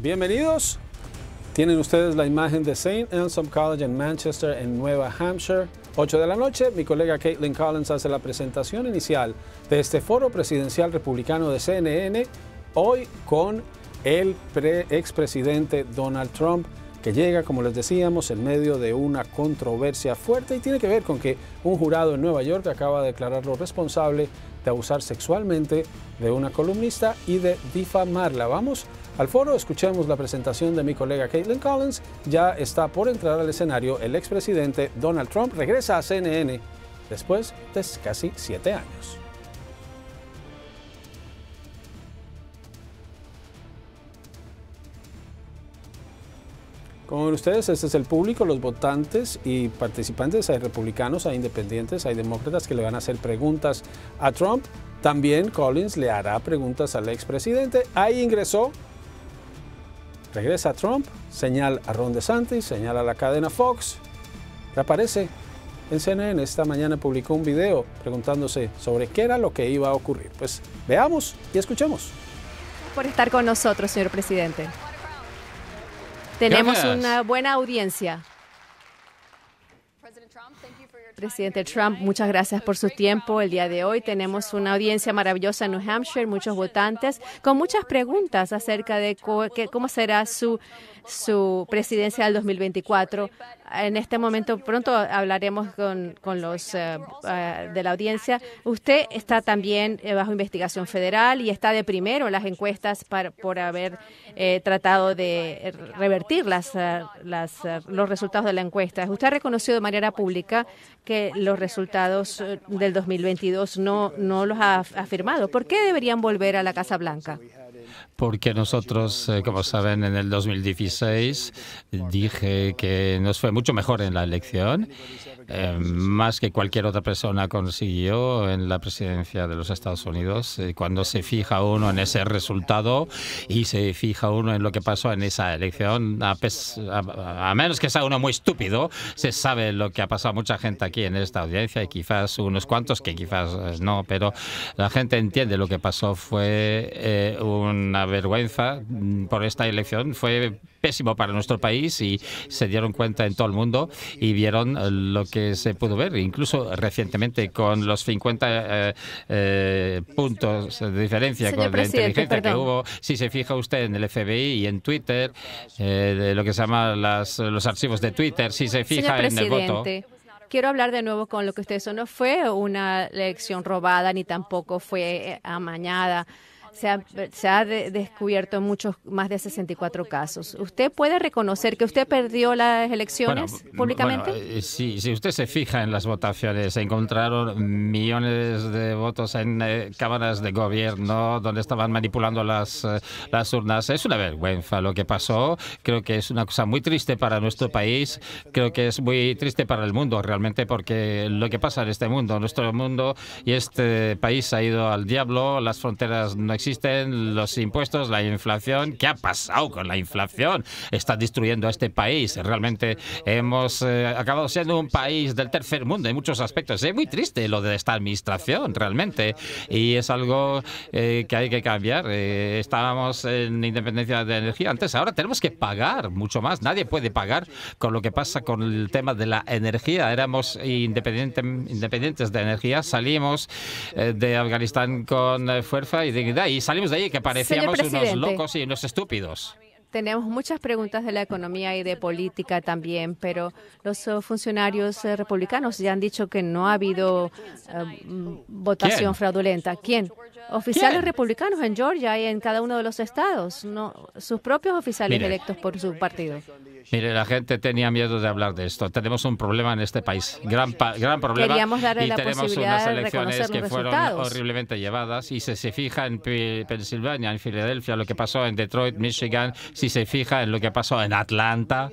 Bienvenidos. Tienen ustedes la imagen de St. Anselm College en Manchester, en Nueva Hampshire. 8 de la noche, mi colega Caitlin Collins hace la presentación inicial de este foro presidencial republicano de CNN, hoy con el expresidente Donald Trump, que llega, como les decíamos, en medio de una controversia fuerte y tiene que ver con que un jurado en Nueva York acaba de declararlo responsable de abusar sexualmente de una columnista y de difamarla. Vamos al foro, escuchemos la presentación de mi colega Caitlin Collins. Ya está por entrar al escenario el expresidente Donald Trump. Regresa a CNN después de casi 7 años. Como ven ustedes, este es el público, los votantes y participantes. Hay republicanos, hay independientes, hay demócratas que le van a hacer preguntas a Trump. También Collins le hará preguntas al expresidente. Ahí ingresó. Regresa Trump, señala a Ron DeSantis, señala a la cadena Fox. Reaparece en CNN. Esta mañana publicó un video preguntándose sobre qué era lo que iba a ocurrir. Pues veamos y escuchemos. Por estar con nosotros, señor presidente. Tenemos una buena audiencia. Presidente Trump, muchas gracias por su tiempo. El día de hoy tenemos una audiencia maravillosa en New Hampshire, muchos votantes, con muchas preguntas acerca de cómo será su presidencia del 2024. En este momento, pronto hablaremos con los de la audiencia. Usted está también bajo investigación federal y está de primero en las encuestas por haber tratado de revertir los resultados de la encuesta. Usted ha reconocido de manera pública que los resultados del 2022 no los ha afirmado. ¿Por qué deberían volver a la Casa Blanca? Porque nosotros, como saben, en el 2016 dije que nos fue mucho mejor en la elección, más que cualquier otra persona consiguió en la presidencia de los Estados Unidos. Cuando se fija uno en ese resultado y se fija uno en lo que pasó en esa elección, a menos que sea uno muy estúpido, se sabe lo que ha pasado a mucha gente aquí en esta audiencia y quizás unos cuantos que quizás no, pero la gente entiende lo que pasó. Fue una vergüenza por esta elección, fue pésimo para nuestro país y se dieron cuenta en todo el mundo y vieron lo que se pudo ver, incluso recientemente con los 50 puntos de diferencia con la inteligencia que hubo. Si se fija usted en el FBI y en Twitter, lo que se llama los archivos de Twitter, si se fija en el voto. Quiero hablar de nuevo con lo que usted hizo. No fue una elección robada ni tampoco fue amañada. Se ha descubierto más de 64 casos. ¿Usted puede reconocer que usted perdió las elecciones públicamente? Si usted se fija en las votaciones, se encontraron millones de votos en cámaras de gobierno donde estaban manipulando las urnas. Es una vergüenza lo que pasó. Creo que es una cosa muy triste para nuestro país. Creo que es muy triste para el mundo realmente, porque lo que pasa en este mundo, nuestro mundo y este país ha ido al diablo. Las fronteras no existen, los impuestos, la inflación. ¿Qué ha pasado con la inflación? Está destruyendo a este país. Realmente hemos acabado siendo un país del tercer mundo en muchos aspectos. Es muy triste lo de esta administración, realmente. Y es algo que hay que cambiar. Estábamos en independencia de energía antes. Ahora tenemos que pagar mucho más. Nadie puede pagar con lo que pasa con el tema de la energía. Éramos independientes de energía. Salimos de Afganistán con fuerza y dignidad. Y salimos de ahí que parecíamos unos locos y unos estúpidos. Tenemos muchas preguntas de la economía y de política también, pero los funcionarios republicanos ya han dicho que no ha habido votación fraudulenta. ¿Quién? Oficiales republicanos en Georgia y en cada uno de los estados, no sus propios oficiales electos por su partido. Mire, la gente tenía miedo de hablar de esto. Tenemos un problema en este país, gran problema. Queríamos darle la tenemos posibilidad unas de elecciones reconocer que los fueron resultados. horriblemente llevadas. Y si se fija en Pensilvania, en Filadelfia, lo que pasó en Detroit, Michigan, si se fija en lo que pasó en Atlanta,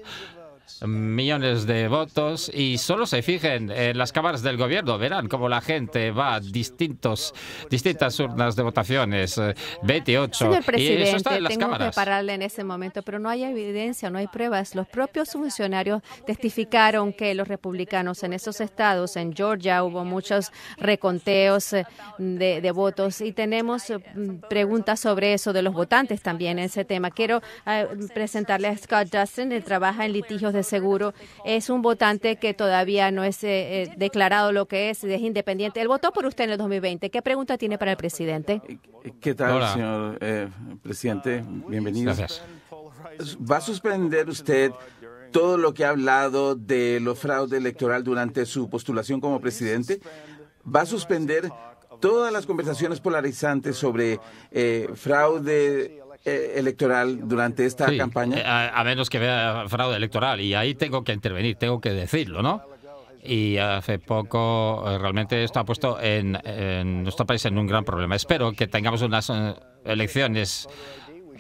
millones de votos y solo se fijen en las cámaras del gobierno, verán cómo la gente va a distintas urnas de votaciones, 28. Señor Y eso presidente, está en las tengo cámaras. que pararle en ese momento, pero no hay evidencia, no hay pruebas. Los propios funcionarios testificaron que los republicanos en esos estados, en Georgia, hubo muchos reconteos de votos y tenemos preguntas sobre eso de los votantes también en ese tema. Quiero presentarle a Scott Dustin, él trabaja en litigios de seguro. Es un votante que todavía no es declarado lo que es independiente. Él votó por usted en el 2020. ¿Qué pregunta tiene para el presidente? ¿Qué tal, Hola. señor presidente? Bienvenido. Gracias. ¿Va a suspender usted todo lo que ha hablado de lo fraude electoral durante su postulación como presidente? ¿Va a suspender todas las conversaciones polarizantes sobre fraude electoral durante esta Sí, campaña? a menos que vea fraude electoral, y ahí tengo que intervenir, tengo que decirlo, ¿no? Y hace poco realmente esto ha puesto en nuestro país en un gran problema. Espero que tengamos unas elecciones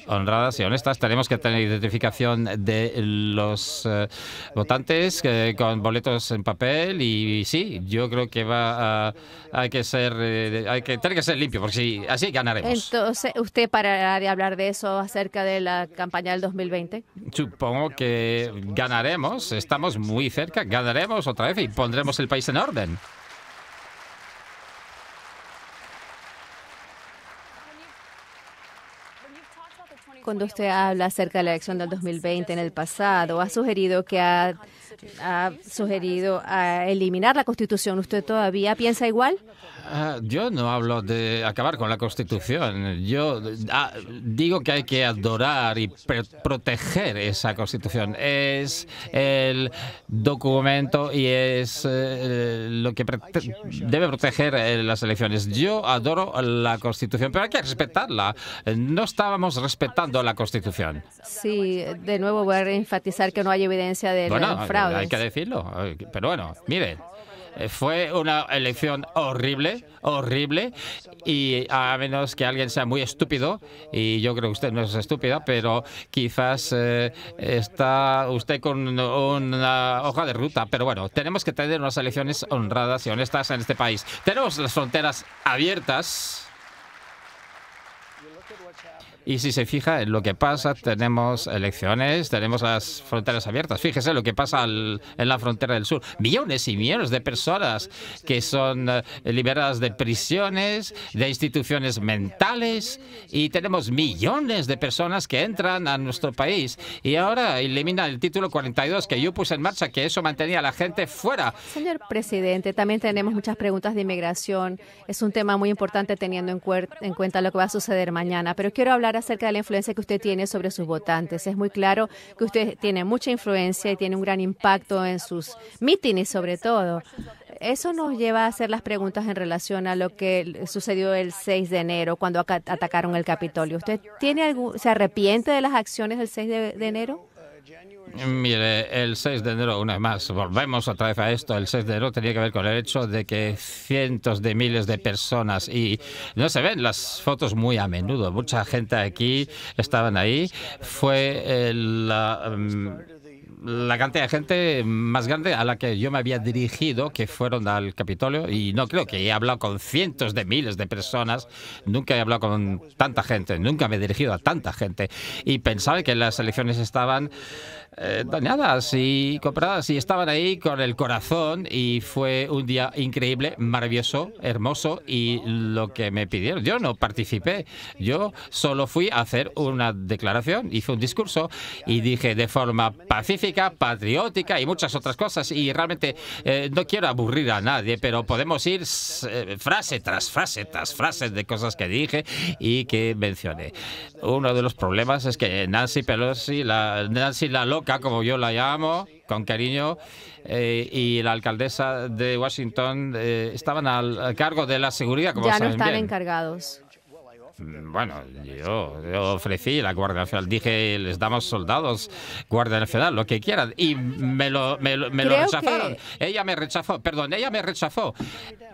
honradas y honestas. Tenemos que tener identificación de los votantes con boletos en papel y sí, yo creo que hay que tener que ser limpio, porque así ganaremos. Entonces, ¿usted parará de hablar de eso acerca de la campaña del 2020? Supongo que ganaremos, estamos muy cerca, ganaremos otra vez y pondremos el país en orden. Cuando usted habla acerca de la elección del 2020 en el pasado, ha sugerido que ha sugerido eliminar la Constitución. ¿Usted todavía piensa igual? Yo no hablo de acabar con la Constitución. Yo digo que hay que adorar y proteger esa Constitución. Es el documento y es lo que debe proteger las elecciones. Yo adoro la Constitución, pero hay que respetarla. No estábamos respetando la Constitución. Sí, de nuevo voy a enfatizar que no hay evidencia de fraude. Hay que decirlo. Pero bueno, miren. Fue una elección horrible, y a menos que alguien sea muy estúpido, y yo creo que usted no es estúpida, pero quizás está usted con una hoja de ruta. Pero bueno, tenemos que tener unas elecciones honradas y honestas en este país. Tenemos las fronteras abiertas. Y si se fija en lo que pasa, tenemos elecciones, tenemos las fronteras abiertas. Fíjese lo que pasa en la frontera del sur. Millones y millones de personas que son liberadas de prisiones, de instituciones mentales, y tenemos millones de personas que entran a nuestro país. Y ahora elimina el título 42 que yo puse en marcha, que eso mantenía a la gente fuera. Señor presidente, también tenemos muchas preguntas de inmigración. Es un tema muy importante teniendo en cuenta lo que va a suceder mañana. Pero quiero hablar acerca de la influencia que usted tiene sobre sus votantes. Es muy claro que usted tiene mucha influencia y tiene un gran impacto en sus mítines, sobre todo. Eso nos lleva a hacer las preguntas en relación a lo que sucedió el 6 de enero cuando atacaron el Capitolio. ¿Usted se arrepiente de las acciones del 6 de enero? Mire, el 6 de enero, una vez más, volvemos otra vez a esto. El 6 de enero tenía que ver con el hecho de que cientos de miles de personas, y no se ven las fotos muy a menudo, mucha gente aquí estaban ahí, fue la cantidad de gente más grande a la que yo me había dirigido, que fueron al Capitolio, y no creo que he hablado con cientos de miles de personas, nunca he hablado con tanta gente, nunca me he dirigido a tanta gente, y pensaba que las elecciones estaban dañadas y compradas, y estaban ahí con el corazón, y fue un día increíble, maravilloso, hermoso, y lo que me pidieron, yo no participé, yo solo fui a hacer una declaración, hice un discurso y dije de forma pacífica, patriótica y muchas otras cosas, y realmente no quiero aburrir a nadie, pero podemos ir frase tras frase tras frase de cosas que dije y que mencioné. Uno de los problemas es que Nancy Pelosi, Nancy la loca, como yo la llamo, con cariño, y la alcaldesa de Washington estaban al cargo de la seguridad, como ya no saben están bien. encargados. Bueno, yo ofrecí la Guardia Nacional, dije, les damos soldados, Guardia Nacional, lo que quieran, y me lo rechazaron. Ella me rechazó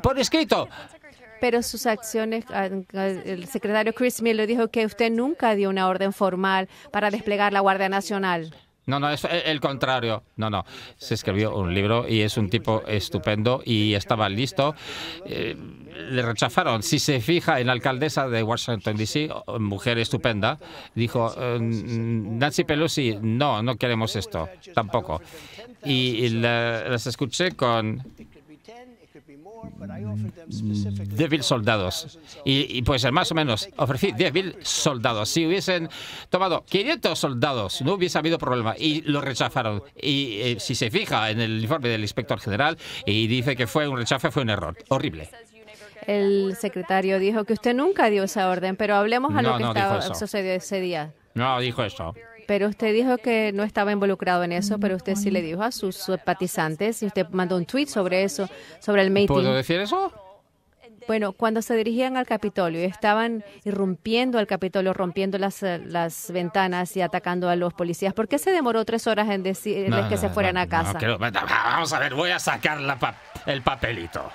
por escrito. Pero sus acciones, el secretario Chris Miller dijo que usted nunca dio una orden formal para desplegar la Guardia Nacional. No, no, es el contrario. No, no. Se escribió un libro y es un tipo estupendo y estaba listo. Le rechazaron. Si se fija en la alcaldesa de Washington, D.C., mujer estupenda, dijo, Nancy Pelosi, no, no queremos esto, tampoco. Y las escuché con 10.000 soldados. Y pues más o menos ofrecí 10.000 soldados. Si hubiesen tomado 500 soldados, no hubiese habido problema. Y lo rechazaron. Y si se fija en el informe del inspector general y dice que fue un rechazo, fue un error. Horrible. El secretario dijo que usted nunca dio esa orden, pero hablemos a lo que sucedió ese día. No, dijo eso. Pero usted dijo que no estaba involucrado en eso, pero usted sí le dijo a sus simpatizantes y usted mandó un tweet sobre eso, sobre el meeting. ¿Puedo decir eso? Bueno, cuando se dirigían al Capitolio, estaban irrumpiendo al Capitolio, rompiendo las ventanas y atacando a los policías. ¿Por qué se demoró 3 horas en decirles que se fueran a casa? Vamos a ver, voy a sacar el papelito.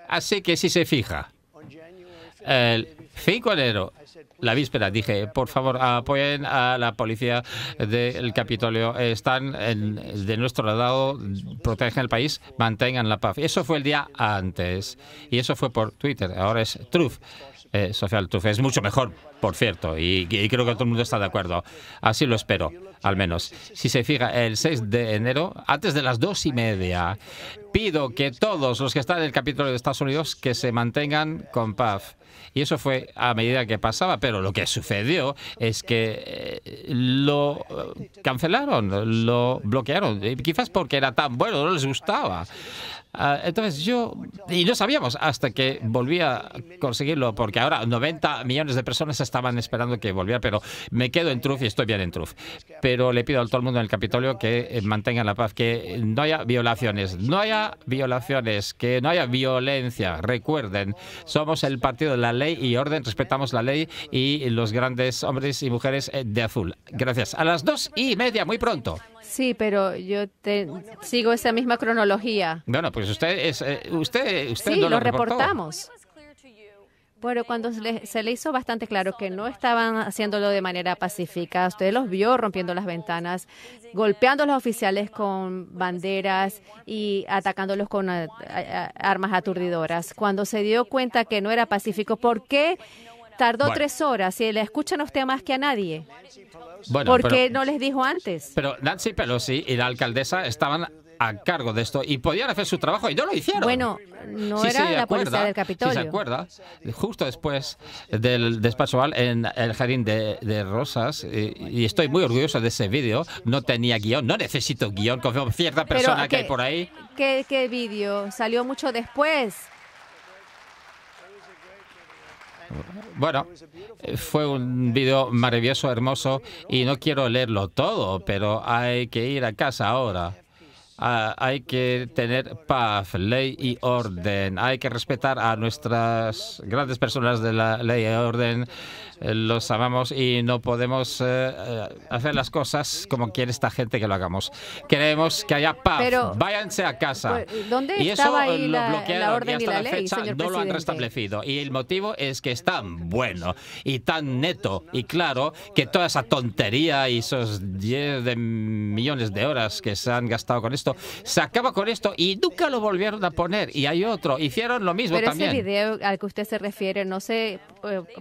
Así que si se fija, el 5 de enero, la víspera, dije, por favor, apoyen a la policía del Capitolio. Están de nuestro lado, protegen el país, mantengan la paz. Eso fue el día antes. Y eso fue por Twitter. Ahora es Truth. Social Truth. Es mucho mejor, por cierto. Y creo que todo el mundo está de acuerdo. Así lo espero, al menos. Si se fija, el 6 de enero, antes de las 2:30, pido que todos los que están en el Capitolio de Estados Unidos que se mantengan con paz. Y eso fue a medida que pasaba, pero lo que sucedió es que lo cancelaron, lo bloquearon, quizás porque era tan bueno, no les gustaba. Entonces y no sabíamos hasta que volví a conseguirlo, porque ahora 90 millones de personas estaban esperando que volviera, pero me quedo en Truth y estoy bien en Truth. Pero le pido a todo el mundo en el Capitolio que mantengan la paz, que no haya violaciones, que no haya violencia. Recuerden, somos el partido de la ley y orden, respetamos la ley y los grandes hombres y mujeres de azul. Gracias. A las 2:30, muy pronto. Sí, pero yo sigo esa misma cronología. Bueno, pues usted sí, no lo reportamos. Bueno, cuando se le hizo bastante claro que no estaban haciéndolo de manera pacífica, usted los vio rompiendo las ventanas, golpeando a los oficiales con banderas y atacándolos con armas aturdidoras. Cuando se dio cuenta que no era pacífico, ¿por qué tardó 3 horas? Si le escuchan a usted más que a nadie. Bueno, ¿Por qué no les dijo antes? Pero Nancy Pelosi y la alcaldesa estaban a cargo de esto y podían hacer su trabajo y no lo hicieron. Bueno, no era la policía del Capitolio. Si se acuerda, justo después del despacho Oval en el jardín de Rosas, y estoy muy orgulloso de ese vídeo, no tenía guión, no necesito guión, confío en cierta persona que hay por ahí. ¿Qué vídeo? Salió mucho después. Bueno, fue un vídeo maravilloso, hermoso, y no quiero leerlo todo, pero hay que ir a casa ahora. Hay que tener paz, ley y orden. Hay que respetar a nuestras grandes personas de la ley y orden. Los amamos y no podemos hacer las cosas como quiere esta gente que lo hagamos. Queremos que haya paz. Pero, váyanse a casa. ¿Dónde y estaba eso ahí lo bloquearon la orden y hasta y la la ley, fecha señor no lo han presidente? restablecido. Y el motivo es que es tan bueno y tan neto y claro que toda esa tontería y esos 10 de millones de horas que se han gastado con esto, se acaba con esto y nunca lo volvieron a poner. Y hay otro. Hicieron lo mismo también. Pero ese video al que usted se refiere no se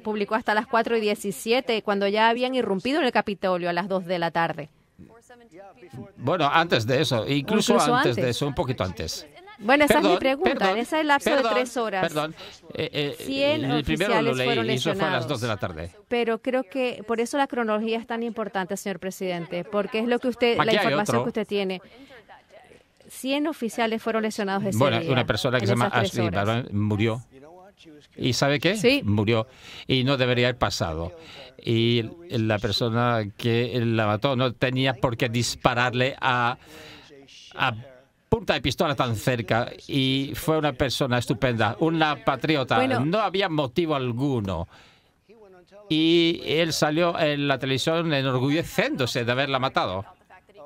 publicó hasta las 4:17, cuando ya habían irrumpido en el Capitolio a las 2 de la tarde. Bueno, antes de eso, incluso antes de eso, un poquito antes. Bueno, esa es mi pregunta. En ese lapso de 3 horas, Perdón, 100 el primero lo oficiales leí fueron y eso fue a las lesionados. 2 de la tarde. Pero creo que por eso la cronología es tan importante, señor presidente, porque es lo que usted, la Aquí hay información otro. que usted tiene. 100 oficiales fueron lesionados ese Bueno, día. una persona que en se llama esas 3 Ashley horas. Barron murió. ¿Y sabe qué? Sí. Murió. Y no debería haber pasado. Y la persona que la mató no tenía por qué dispararle a punta de pistola tan cerca. Y fue una persona estupenda, una patriota. Bueno. No había motivo alguno. Y él salió en la televisión enorgulleciéndose de haberla matado.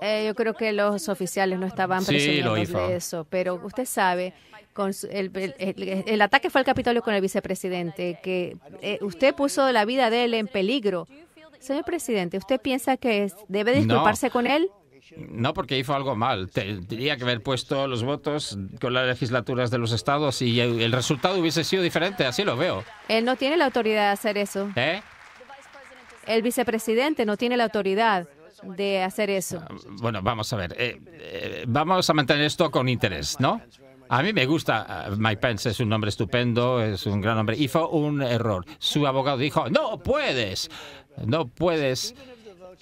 Yo creo que los oficiales no estaban Sí, lo presumiendo hizo. de eso, pero usted sabe, el ataque fue al Capitolio con el vicepresidente, que usted puso la vida de él en peligro. Señor presidente, ¿usted piensa que debe disculparse con él? No, porque hizo algo mal. Tendría que haber puesto los votos con las legislaturas de los estados y el resultado hubiese sido diferente, así lo veo. Él no tiene la autoridad de hacer eso. ¿Eh? El vicepresidente no tiene la autoridad de hacer eso. Bueno, vamos a ver. Vamos a mantener esto con interés, ¿no? A mí me gusta Mike Pence, es un hombre estupendo, es un gran hombre. Hizo un error. Su abogado dijo, no puedes,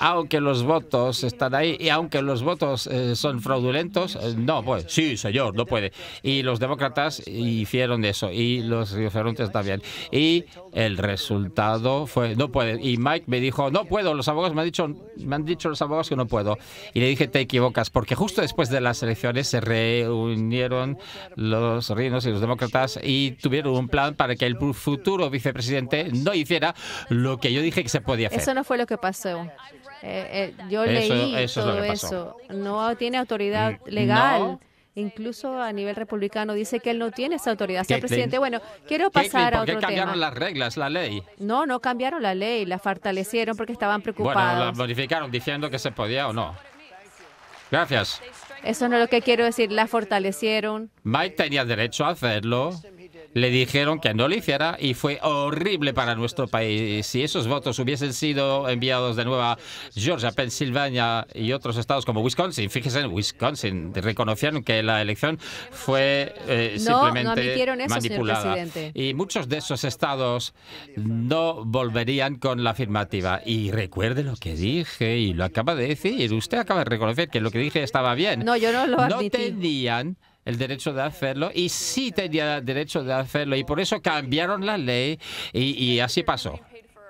aunque los votos están ahí y aunque los votos son fraudulentos, no puede. Sí, señor, no puede. Y los demócratas hicieron eso y los diferentes también. Y el resultado fue, no puede. Y Mike me dijo, no puedo, los abogados me han dicho los abogados que no puedo. Y le dije, te equivocas, porque justo después de las elecciones se reunieron los reinos y los demócratas y tuvieron un plan para que el futuro vicepresidente no hiciera lo que yo dije que se podía hacer. Eso no fue lo que pasó. Yo Eso leí es lo todo que pasó. eso. No tiene autoridad legal. No. Incluso a nivel republicano dice que él no tiene esa autoridad. Señor Caitlin, presidente, bueno, quiero pasar a ¿por qué otro cambiaron tema. las reglas, la ley? No cambiaron la ley, la fortalecieron porque estaban Bueno, preocupados. la modificaron diciendo que se podía o no. Gracias. Eso no es lo que quiero decir, la fortalecieron. Mike tenía derecho a hacerlo. Le dijeron que no lo hiciera y fue horrible para nuestro país. Si esos votos hubiesen sido enviados de nuevo a Georgia, Pensilvania y otros estados como Wisconsin, fíjese, en Wisconsin reconocieron que la elección fue simplemente admitieron eso, señor manipulada. presidente. Y muchos de esos estados no volverían con la afirmativa. Y recuerde lo que dije y lo acaba de decir. Usted acaba de reconocer que lo que dije estaba bien. No, yo no lo admití. No tenían el derecho de hacerlo y sí tenía derecho de hacerlo y por eso cambiaron la ley y así pasó.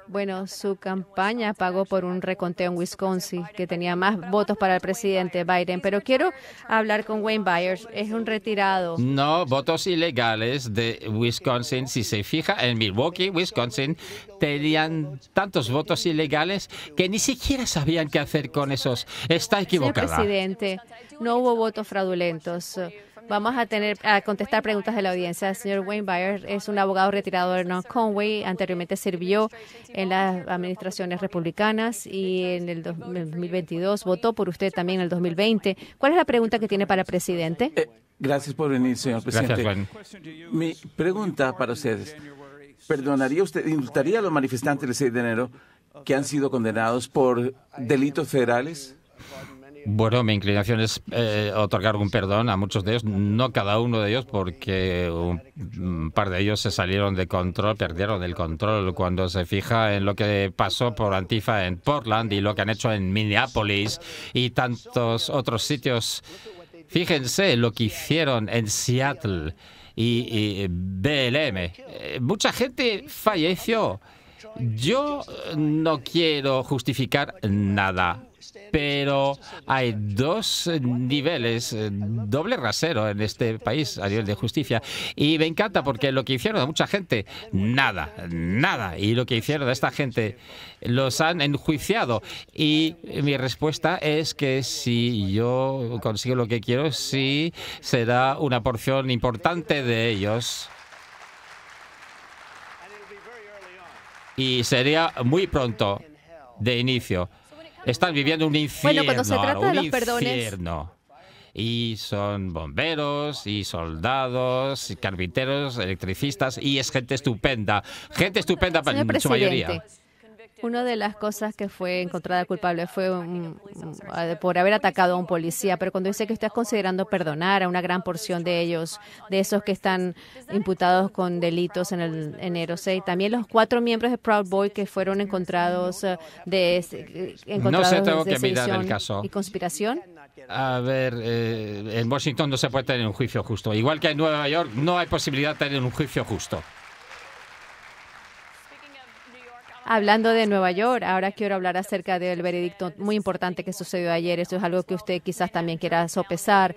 Bueno, su campaña pagó por un reconteo en Wisconsin que tenía más votos para el presidente Biden, pero quiero hablar con Wayne Byers, es un retirado. No, votos ilegales de Wisconsin. Si se fija, en Milwaukee, Wisconsin, tenían tantos votos ilegales que ni siquiera sabían qué hacer con esos. Está equivocada. Señor presidente, no hubo votos fraudulentos. Vamos a contestar preguntas de la audiencia. El señor Wayne Byers es un abogado retirado de North Conway. Anteriormente sirvió en las administraciones republicanas y en el 2022 votó por usted también en el 2020. ¿Cuál es la pregunta que tiene para el presidente? Gracias por venir, señor presidente. Gracias, Wayne. Mi pregunta para ustedes. ¿Perdonaría usted, indultaría a los manifestantes del 6 de enero que han sido condenados por delitos federales? Bueno, mi inclinación es otorgar un perdón a muchos de ellos, no cada uno de ellos, porque un par de ellos se salieron de control, perdieron el control. Cuando se fija en lo que pasó por Antifa en Portland y lo que han hecho en Minneapolis y tantos otros sitios, fíjense lo que hicieron en Seattle y BLM. Mucha gente falleció. Yo no quiero justificar nada, pero hay dos niveles, doble rasero en este país a nivel de justicia. Y me encanta porque lo que hicieron a mucha gente, nada. Y lo que hicieron a esta gente, los han enjuiciado. Y mi respuesta es que si yo consigo lo que quiero, sí será una porción importante de ellos. Y sería muy pronto de inicio. Están viviendo un infierno. Bueno, cuando se trata de los perdones. Y son bomberos, y soldados, y carpinteros, electricistas, y es gente estupenda. Gente estupenda en su mayoría. Una de las cosas que fue encontrada culpable fue por haber atacado a un policía, pero cuando dice que está considerando perdonar a una gran porción de ellos, de esos que están imputados con delitos en el enero 6, también los 4 miembros de Proud Boy que fueron encontrados No sé, tengo que mirar el caso. Y conspiración. A ver, en Washington no se puede tener un juicio justo. Igual que en Nueva York, no hay posibilidad de tener un juicio justo. Hablando de Nueva York, ahora quiero hablar acerca del veredicto muy importante que sucedió ayer. Esto es algo que usted quizás también quiera sopesar.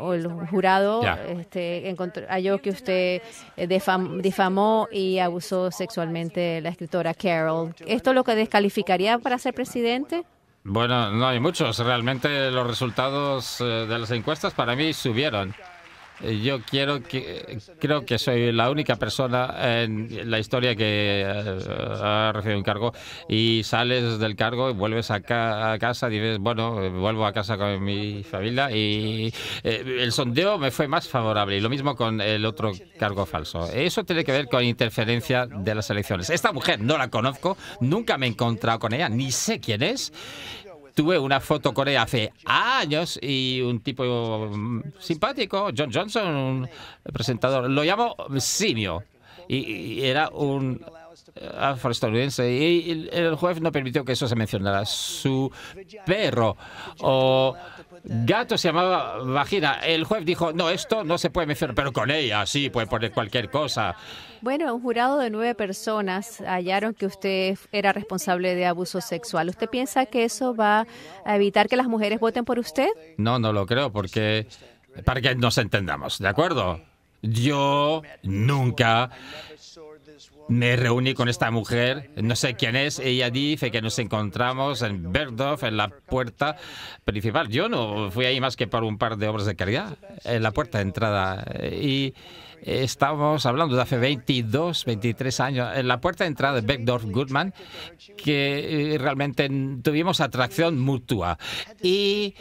O el jurado halló que usted difamó y abusó sexualmente de la escritora Carol. ¿Esto lo que descalificaría para ser presidente? Bueno, no hay muchos. Realmente los resultados de las encuestas para mí subieron. Yo creo que soy la única persona en la historia que ha recibido un cargo y sales del cargo y vuelves a casa y dices, bueno, vuelvo a casa con mi familia y el sondeo me fue más favorable y lo mismo con el otro cargo falso. Eso tiene que ver con interferencia de las elecciones. Esta mujer no la conozco, nunca me he encontrado con ella, ni sé quién es. Tuve una foto con ella hace años y un tipo simpático, John Johnson, un presentador, lo llamo simio, y era un afroestadounidense y el juez no permitió que eso se mencionara. Su perro o gato se llamaba Vagina. El juez dijo, no, esto no se puede mencionar, pero con ella sí, puede poner cualquier cosa. Bueno, un jurado de 9 personas hallaron que usted era responsable de abuso sexual. ¿Usted piensa que eso va a evitar que las mujeres voten por usted? No, no lo creo, porque para que nos entendamos, ¿de acuerdo? Yo nunca me reuní con esta mujer, no sé quién es, ella dice que nos encontramos en Bergdorf, en la puerta principal. Yo no fui ahí más que por un par de obras de caridad, en la puerta de entrada. Y estamos hablando de hace 22, 23 años, en la puerta de entrada de Bergdorf Goodman, que realmente tuvimos atracción mutua. Y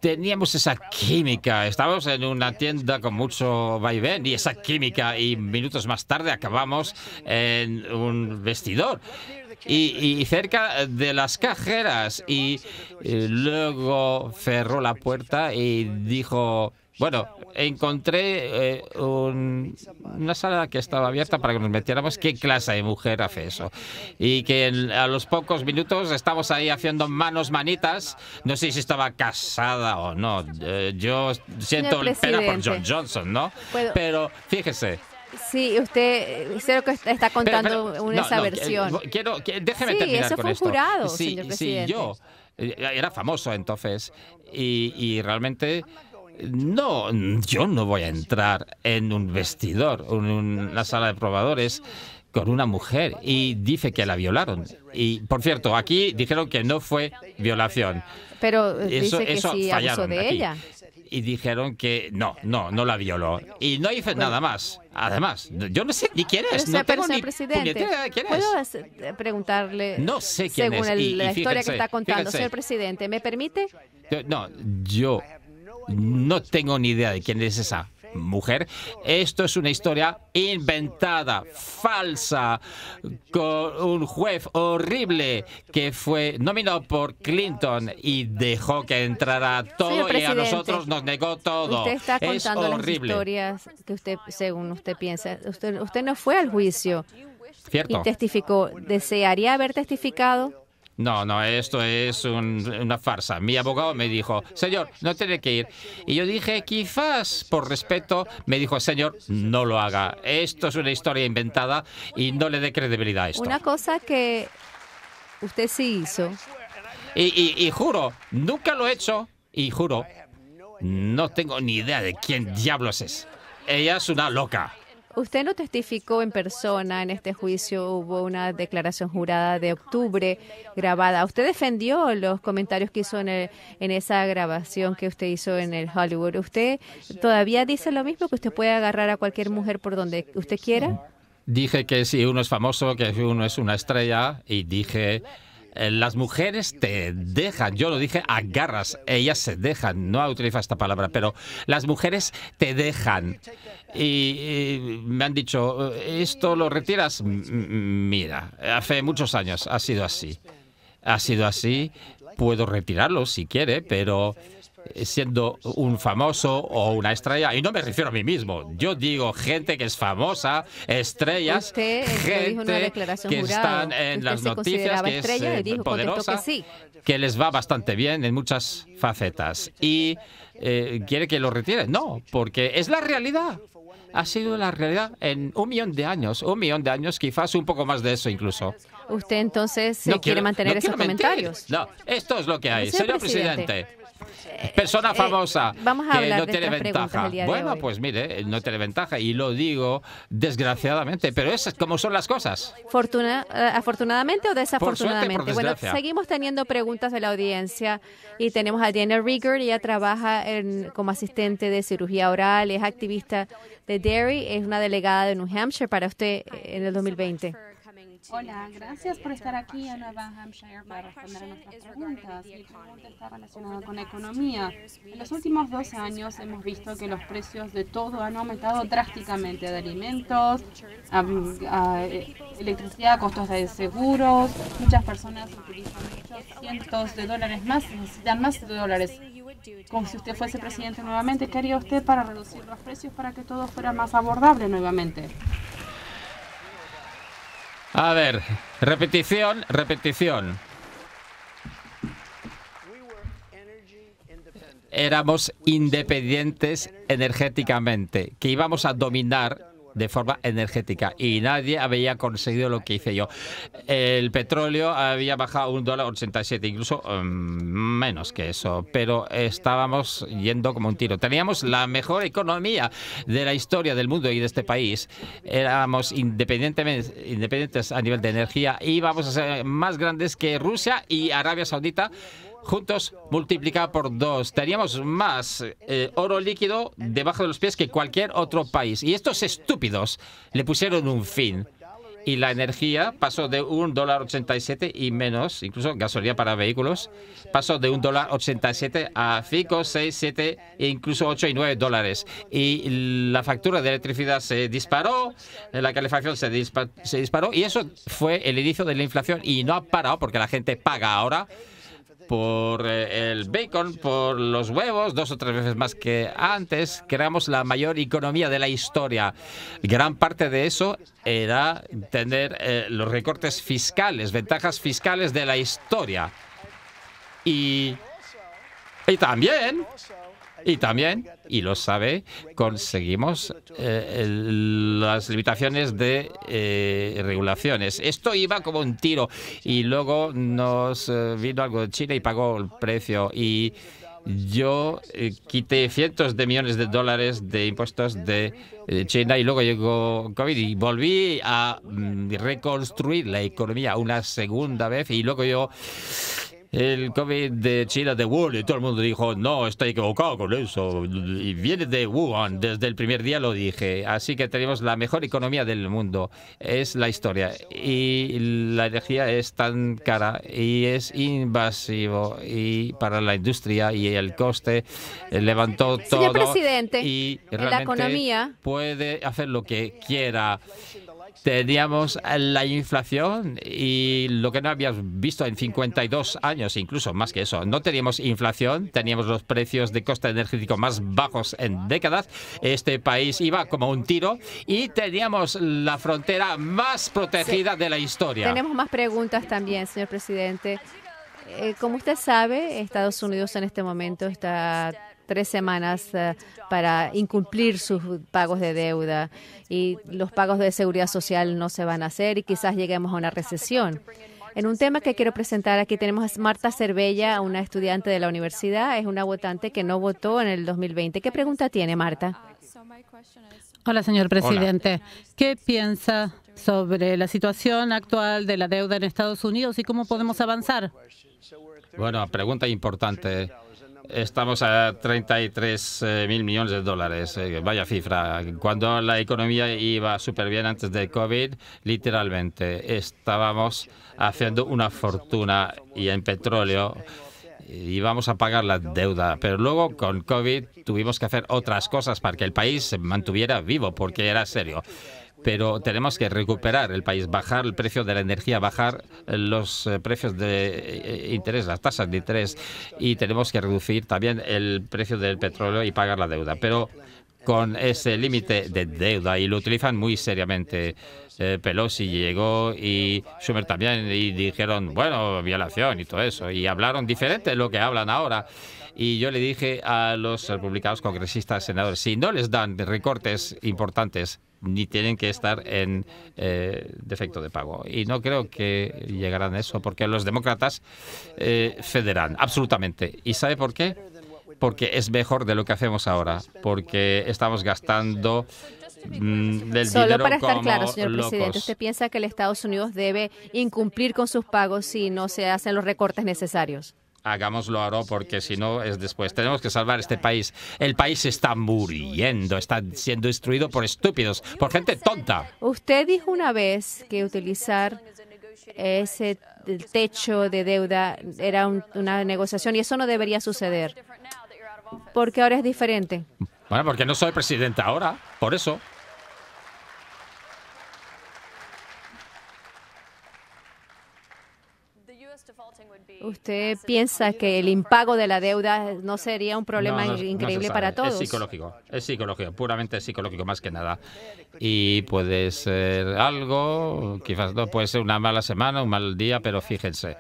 teníamos esa química, estábamos en una tienda con mucho vaivén y esa química y minutos más tarde acabamos en un vestidor y cerca de las cajeras y luego cerró la puerta y dijo, bueno, encontré una sala que estaba abierta para que nos metiéramos. ¿Qué clase de mujer hace eso? Y que a los pocos minutos estamos ahí haciendo manitas. No sé si estaba casada o no. Yo siento pena por John Johnson, ¿no? Pero fíjese. Sí, usted creo que está contando esa versión. Déjeme terminar eso con fue esto. Un jurado, señor presidente. Sí, yo era famoso entonces y realmente... No, yo no voy a entrar en un vestidor, en una sala de probadores con una mujer y dice que la violaron. Y, por cierto, aquí dijeron que no fue violación. Pero dice que sí abusó de aquí. ella. Y dijeron que no la violó. Y no hice nada más. Además, yo no sé ni quién es. No tengo ni puñetera de quién es. ¿Puedo preguntarle? No sé quién es. Según la historia fíjense, que está contando, fíjense. señor presidente, ¿me permite? No, yo no tengo ni idea de quién es esa mujer. Esto es una historia inventada, falsa, con un juez horrible que fue nominado por Clinton y dejó que entrara todo y a nosotros nos negó todo. Usted está contando las historias que usted, según usted piensa. Usted no fue al juicio. Cierto. Y testificó. ¿Desearía haber testificado? No, esto es una farsa. Mi abogado me dijo, señor, no tiene que ir. Y yo dije, quizás por respeto, me dijo, señor, no lo haga. Esto es una historia inventada y no le dé credibilidad a esto. Una cosa que usted sí hizo. Y juro, nunca lo he hecho. Y juro, no tengo ni idea de quién diablos es. Ella es una loca. Usted no testificó en persona en este juicio. Hubo una declaración jurada de octubre grabada. Usted defendió los comentarios que hizo en esa grabación que usted hizo en el Hollywood. ¿Usted todavía dice lo mismo, que usted puede agarrar a cualquier mujer por donde usted quiera? Dije que si uno es famoso, que si uno es una estrella, y dije... Las mujeres te dejan, yo lo dije, agarras, ellas se dejan, no utilizo esta palabra, pero las mujeres te dejan. Y me han dicho, ¿esto lo retiras? Mira, hace muchos años ha sido así. Ha sido así, puedo retirarlo si quiere, pero... siendo un famoso o una estrella, y no me refiero a mí mismo, yo digo gente que es famosa, estrellas, usted gente que están en las noticias, que es poderosa, que les va bastante bien en muchas facetas. Y quiere que lo retire. No, porque es la realidad. Ha sido la realidad en 1 millón de años. 1 millón de años, quizás un poco más de eso incluso. Usted entonces No quiere mantener esos comentarios. No, esto es lo que hay. Señor Señor presidente. Persona famosa vamos a que hablar no de tiene estas preguntas ventaja. el día de Bueno, hoy. pues mire, no tiene ventaja y lo digo desgraciadamente, pero es como son las cosas. ¿Afortunadamente o desafortunadamente? Por Bueno, desgracia. seguimos teniendo preguntas de la audiencia y tenemos a Diana Rieger. Ella trabaja como asistente de cirugía oral, es activista de Derry, es una delegada de New Hampshire para usted en el 2020. Hola, gracias por estar aquí en Nueva Hampshire para responder a nuestras preguntas. Mi pregunta está relacionada con la economía. En los últimos 12 años hemos visto que los precios de todo han aumentado drásticamente, de alimentos, electricidad, costos de seguros. Muchas personas utilizan muchos cientos de dólares más, necesitan más de dólares. Como si usted fuese presidente nuevamente, ¿qué haría usted para reducir los precios para que todo fuera más abordable nuevamente? A ver, repetición. Éramos independientes energéticamente, que íbamos a dominar de forma energética y nadie había conseguido lo que hice yo. El petróleo había bajado $1.87, incluso menos que eso, pero estábamos yendo como un tiro. Teníamos la mejor economía de la historia del mundo y de este país. Éramos independientes a nivel de energía y íbamos a ser más grandes que Rusia y Arabia Saudita juntos multiplicado por 2. Teníamos más oro líquido debajo de los pies que cualquier otro país. Y estos estúpidos le pusieron un fin. Y la energía pasó de $1.87 y menos, incluso gasolina para vehículos, pasó de $1.87 a 5, 6, 7 e incluso 8 y 9 dólares. Y la factura de electricidad se disparó, la calefacción se disparó y eso fue el inicio de la inflación y no ha parado porque la gente paga ahora por el bacon, por los huevos, 2 o 3 veces más que antes. Creamos la mayor economía de la historia. Gran parte de eso era tener los recortes fiscales, ventajas fiscales de la historia. Y también, y lo sabe, conseguimos las limitaciones de regulaciones. Esto iba como un tiro y luego nos vino algo de China y pagó el precio. Y yo quité cientos de millones de dólares de impuestos de China y luego llegó COVID y volví a reconstruir la economía una segunda vez y luego yo... El COVID de China, de Wuhan, y todo el mundo dijo, no, está equivocado con eso. Y viene de Wuhan, desde el primer día lo dije. Así que tenemos la mejor economía del mundo. Es la historia. Y la energía es tan cara y es invasivo y para la industria y el coste levantó todo. Señor presidente, y en la economía puede hacer lo que quiera. Teníamos la inflación y lo que no habíamos visto en 52 años, incluso más que eso. No teníamos inflación, teníamos los precios de coste energético más bajos en décadas. Este país iba como un tiro y teníamos la frontera más protegida de la historia. tenemos más preguntas también, señor presidente. Como usted sabe, Estados Unidos en este momento está 3 semanas para incumplir sus pagos de deuda y los pagos de seguridad social no se van a hacer y quizás lleguemos a una recesión. En un tema que quiero presentar, aquí tenemos a Marta Cervella, una estudiante de la universidad, es una votante que no votó en el 2020. ¿Qué pregunta tiene, Marta? Hola, señor presidente. ¿Qué piensa sobre la situación actual de la deuda en Estados Unidos y cómo podemos avanzar? Bueno, pregunta importante. Estamos a 33.000 millones de dólares. Vaya cifra. Cuando la economía iba súper bien antes del COVID, literalmente estábamos haciendo una fortuna y en petróleo íbamos a pagar la deuda. Pero luego con COVID tuvimos que hacer otras cosas para que el país se mantuviera vivo porque era serio. Pero tenemos que recuperar el país, bajar el precio de la energía, bajar los precios de interés, las tasas de interés y tenemos que reducir también el precio del petróleo y pagar la deuda. Pero con ese límite de deuda y lo utilizan muy seriamente. Pelosi llegó y Schumer también y dijeron, bueno, violación y todo eso y hablaron diferente de lo que hablan ahora. Y yo le dije a los republicanos congresistas, senadores, si no les dan recortes importantes, ni tienen que estar en defecto de pago. Y no creo que llegarán a eso, porque los demócratas cederán, absolutamente. ¿Y sabe por qué? Porque es mejor de lo que hacemos ahora, porque estamos gastando del Solo dinero para estar como claro, señor locos. presidente, ¿usted piensa que el Estados Unidos debe incumplir con sus pagos si no se hacen los recortes necesarios? Hagámoslo ahora, porque si no es después. Tenemos que salvar este país. El país está muriendo, está siendo destruido por estúpidos, por gente tonta. Usted dijo una vez que utilizar ese techo de deuda era una negociación y eso no debería suceder. Porque ahora es diferente. Bueno, porque no soy presidente ahora, por eso. ¿Usted piensa que el impago de la deuda no sería un problema increíble se para sabe. todos? Es psicológico, puramente psicológico más que nada. Y puede ser algo, quizás no, puede ser una mala semana, un mal día, pero fíjense.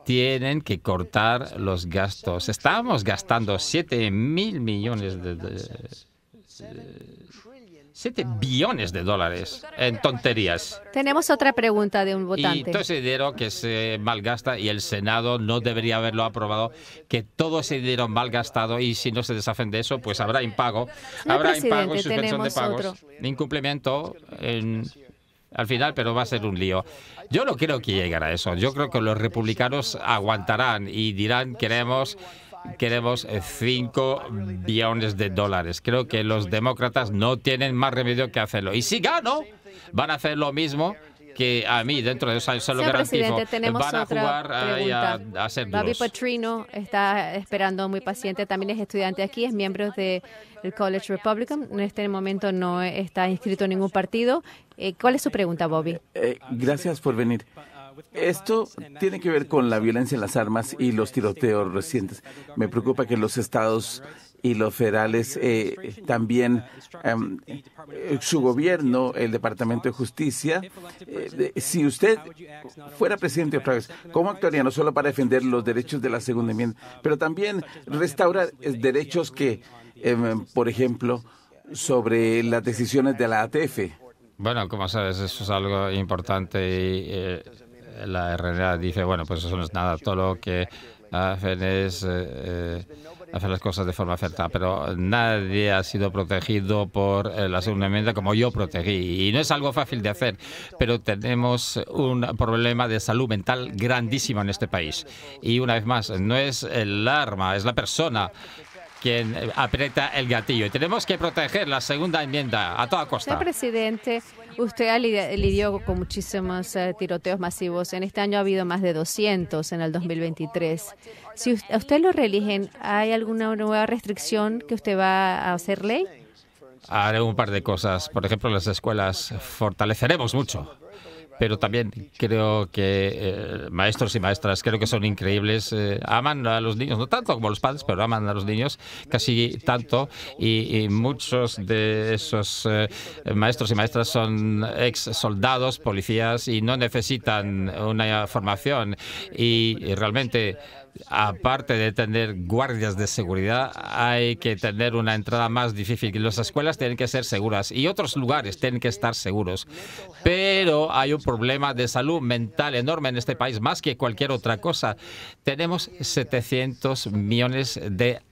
Tienen que cortar los gastos. Estamos gastando 7 billones de dólares en tonterías. Tenemos otra pregunta de un Y votante. todo ese dinero que se malgasta y el Senado no debería haberlo aprobado, que todo ese dinero malgastado, y si no se deshacen de eso, pues habrá impago. Señor Habrá impago y presidente, suspensión de tenemos pagos. otro. Incumplimiento al final, pero va a ser un lío. Yo no creo que llegará a eso. Yo creo que los republicanos aguantarán y dirán queremos 5 billones de dólares. Creo que los demócratas no tienen más remedio que hacerlo. Y si gano, van a hacer lo mismo que a mí dentro de 2 años, se lo Señor garantizo. presidente, tenemos Van a otra jugar pregunta. a ser Bobby duros. Petrino está esperando muy paciente. También es estudiante aquí, es miembro del College Republican. En este momento no está inscrito en ningún partido. ¿Cuál es su pregunta, Bobby? Gracias por venir. Esto tiene que ver con la violencia en las armas y los tiroteos recientes. Me preocupa que los estados y los federales también, su gobierno, el Departamento de Justicia, si usted fuera presidente otra vez, ¿cómo actuaría? No solo para defender los derechos de la segunda enmienda, pero también restaurar derechos que, por ejemplo, sobre las decisiones de la ATF. Bueno, como sabes, eso es algo importante y la RNA dice, bueno, pues eso no es nada, todo lo que hacen es hacer las cosas de forma acertada, pero nadie ha sido protegido por la segunda enmienda como yo protegí, y no es algo fácil de hacer, pero tenemos un problema de salud mental grandísimo en este país, y una vez más, no es el arma, es la persona quien aprieta el gatillo, y tenemos que proteger la segunda enmienda a toda costa. Señor presidente, usted lidió con muchísimos tiroteos masivos. En este año ha habido más de 200 en el 2023. Si a usted lo reeligen, ¿hay alguna nueva restricción que usted va a hacer ley? Haré un par de cosas. Por ejemplo, las escuelas fortaleceremos mucho. Pero también creo que maestros y maestras creo que son increíbles. Aman a los niños, no tanto como los padres, pero aman a los niños casi tanto. Y muchos de esos maestros y maestras son ex soldados, policías, y no necesitan una formación. Y realmente, aparte de tener guardias de seguridad, hay que tener una entrada más difícil. Las escuelas tienen que ser seguras y otros lugares tienen que estar seguros. Pero hay un problema de salud mental enorme en este país, más que cualquier otra cosa. Tenemos 700 millones de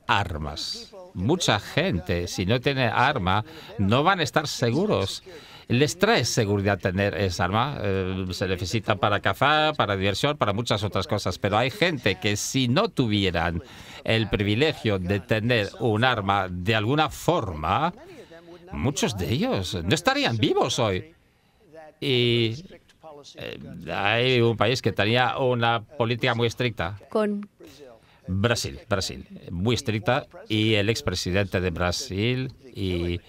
armas. Mucha gente, si no tiene arma, no van a estar seguros. Les trae seguridad tener esa arma, se necesita para cazar, para diversión, para muchas otras cosas, pero hay gente que si no tuvieran el privilegio de tener un arma de alguna forma, muchos de ellos no estarían vivos hoy. Y hay un país que tenía una política muy estricta. Brasil, muy estricta, y el expresidente de Brasil y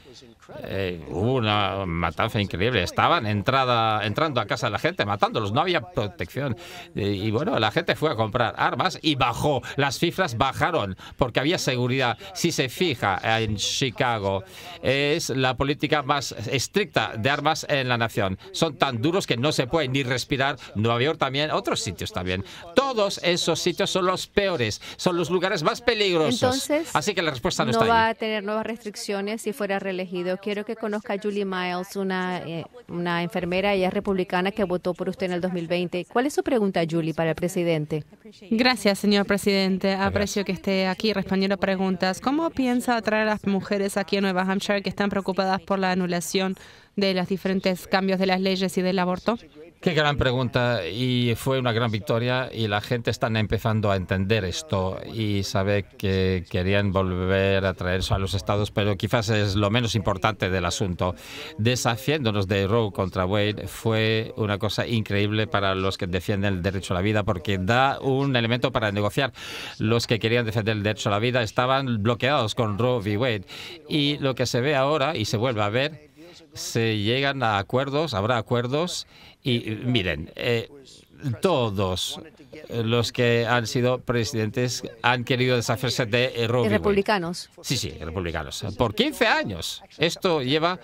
hubo una matanza increíble. Estaban entrando a casa de la gente, matándolos. No había protección. Y bueno, la gente fue a comprar armas y bajó. Las cifras bajaron porque había seguridad. Si se fija, en Chicago es la política más estricta de armas en la nación. Son tan duros que no se puede ni respirar. Nueva York también, otros sitios también. Todos esos sitios son los peores. Son los lugares más peligrosos. Entonces, así que la respuesta no está ahí. No va a tener nuevas restricciones si fuera reelegido. Quiero que conozca a Julie Miles, una enfermera, ella es republicana que votó por usted en el 2020. ¿Cuál es su pregunta, Julie, para el presidente? Gracias, señor presidente. Aprecio que esté aquí respondiendo preguntas. ¿Cómo piensa atraer a las mujeres aquí en Nueva Hampshire que están preocupadas por la anulación de los diferentes cambios de las leyes y del aborto? Qué gran pregunta, y fue una gran victoria, y la gente está empezando a entender esto y sabe que querían volver a traer eso a los estados, pero quizás es lo menos importante del asunto. Desafiándonos de Roe contra Wade fue una cosa increíble para los que defienden el derecho a la vida, porque da un elemento para negociar. Los que querían defender el derecho a la vida estaban bloqueados con Roe v. Wade, y lo que se ve ahora y se vuelve a ver, se llegan a acuerdos, habrá acuerdos. Y miren, todos los que han sido presidentes han querido deshacerse de Roe v. Wade. ¿Republicanos? Sí, republicanos. Por 15 años. Esto lleva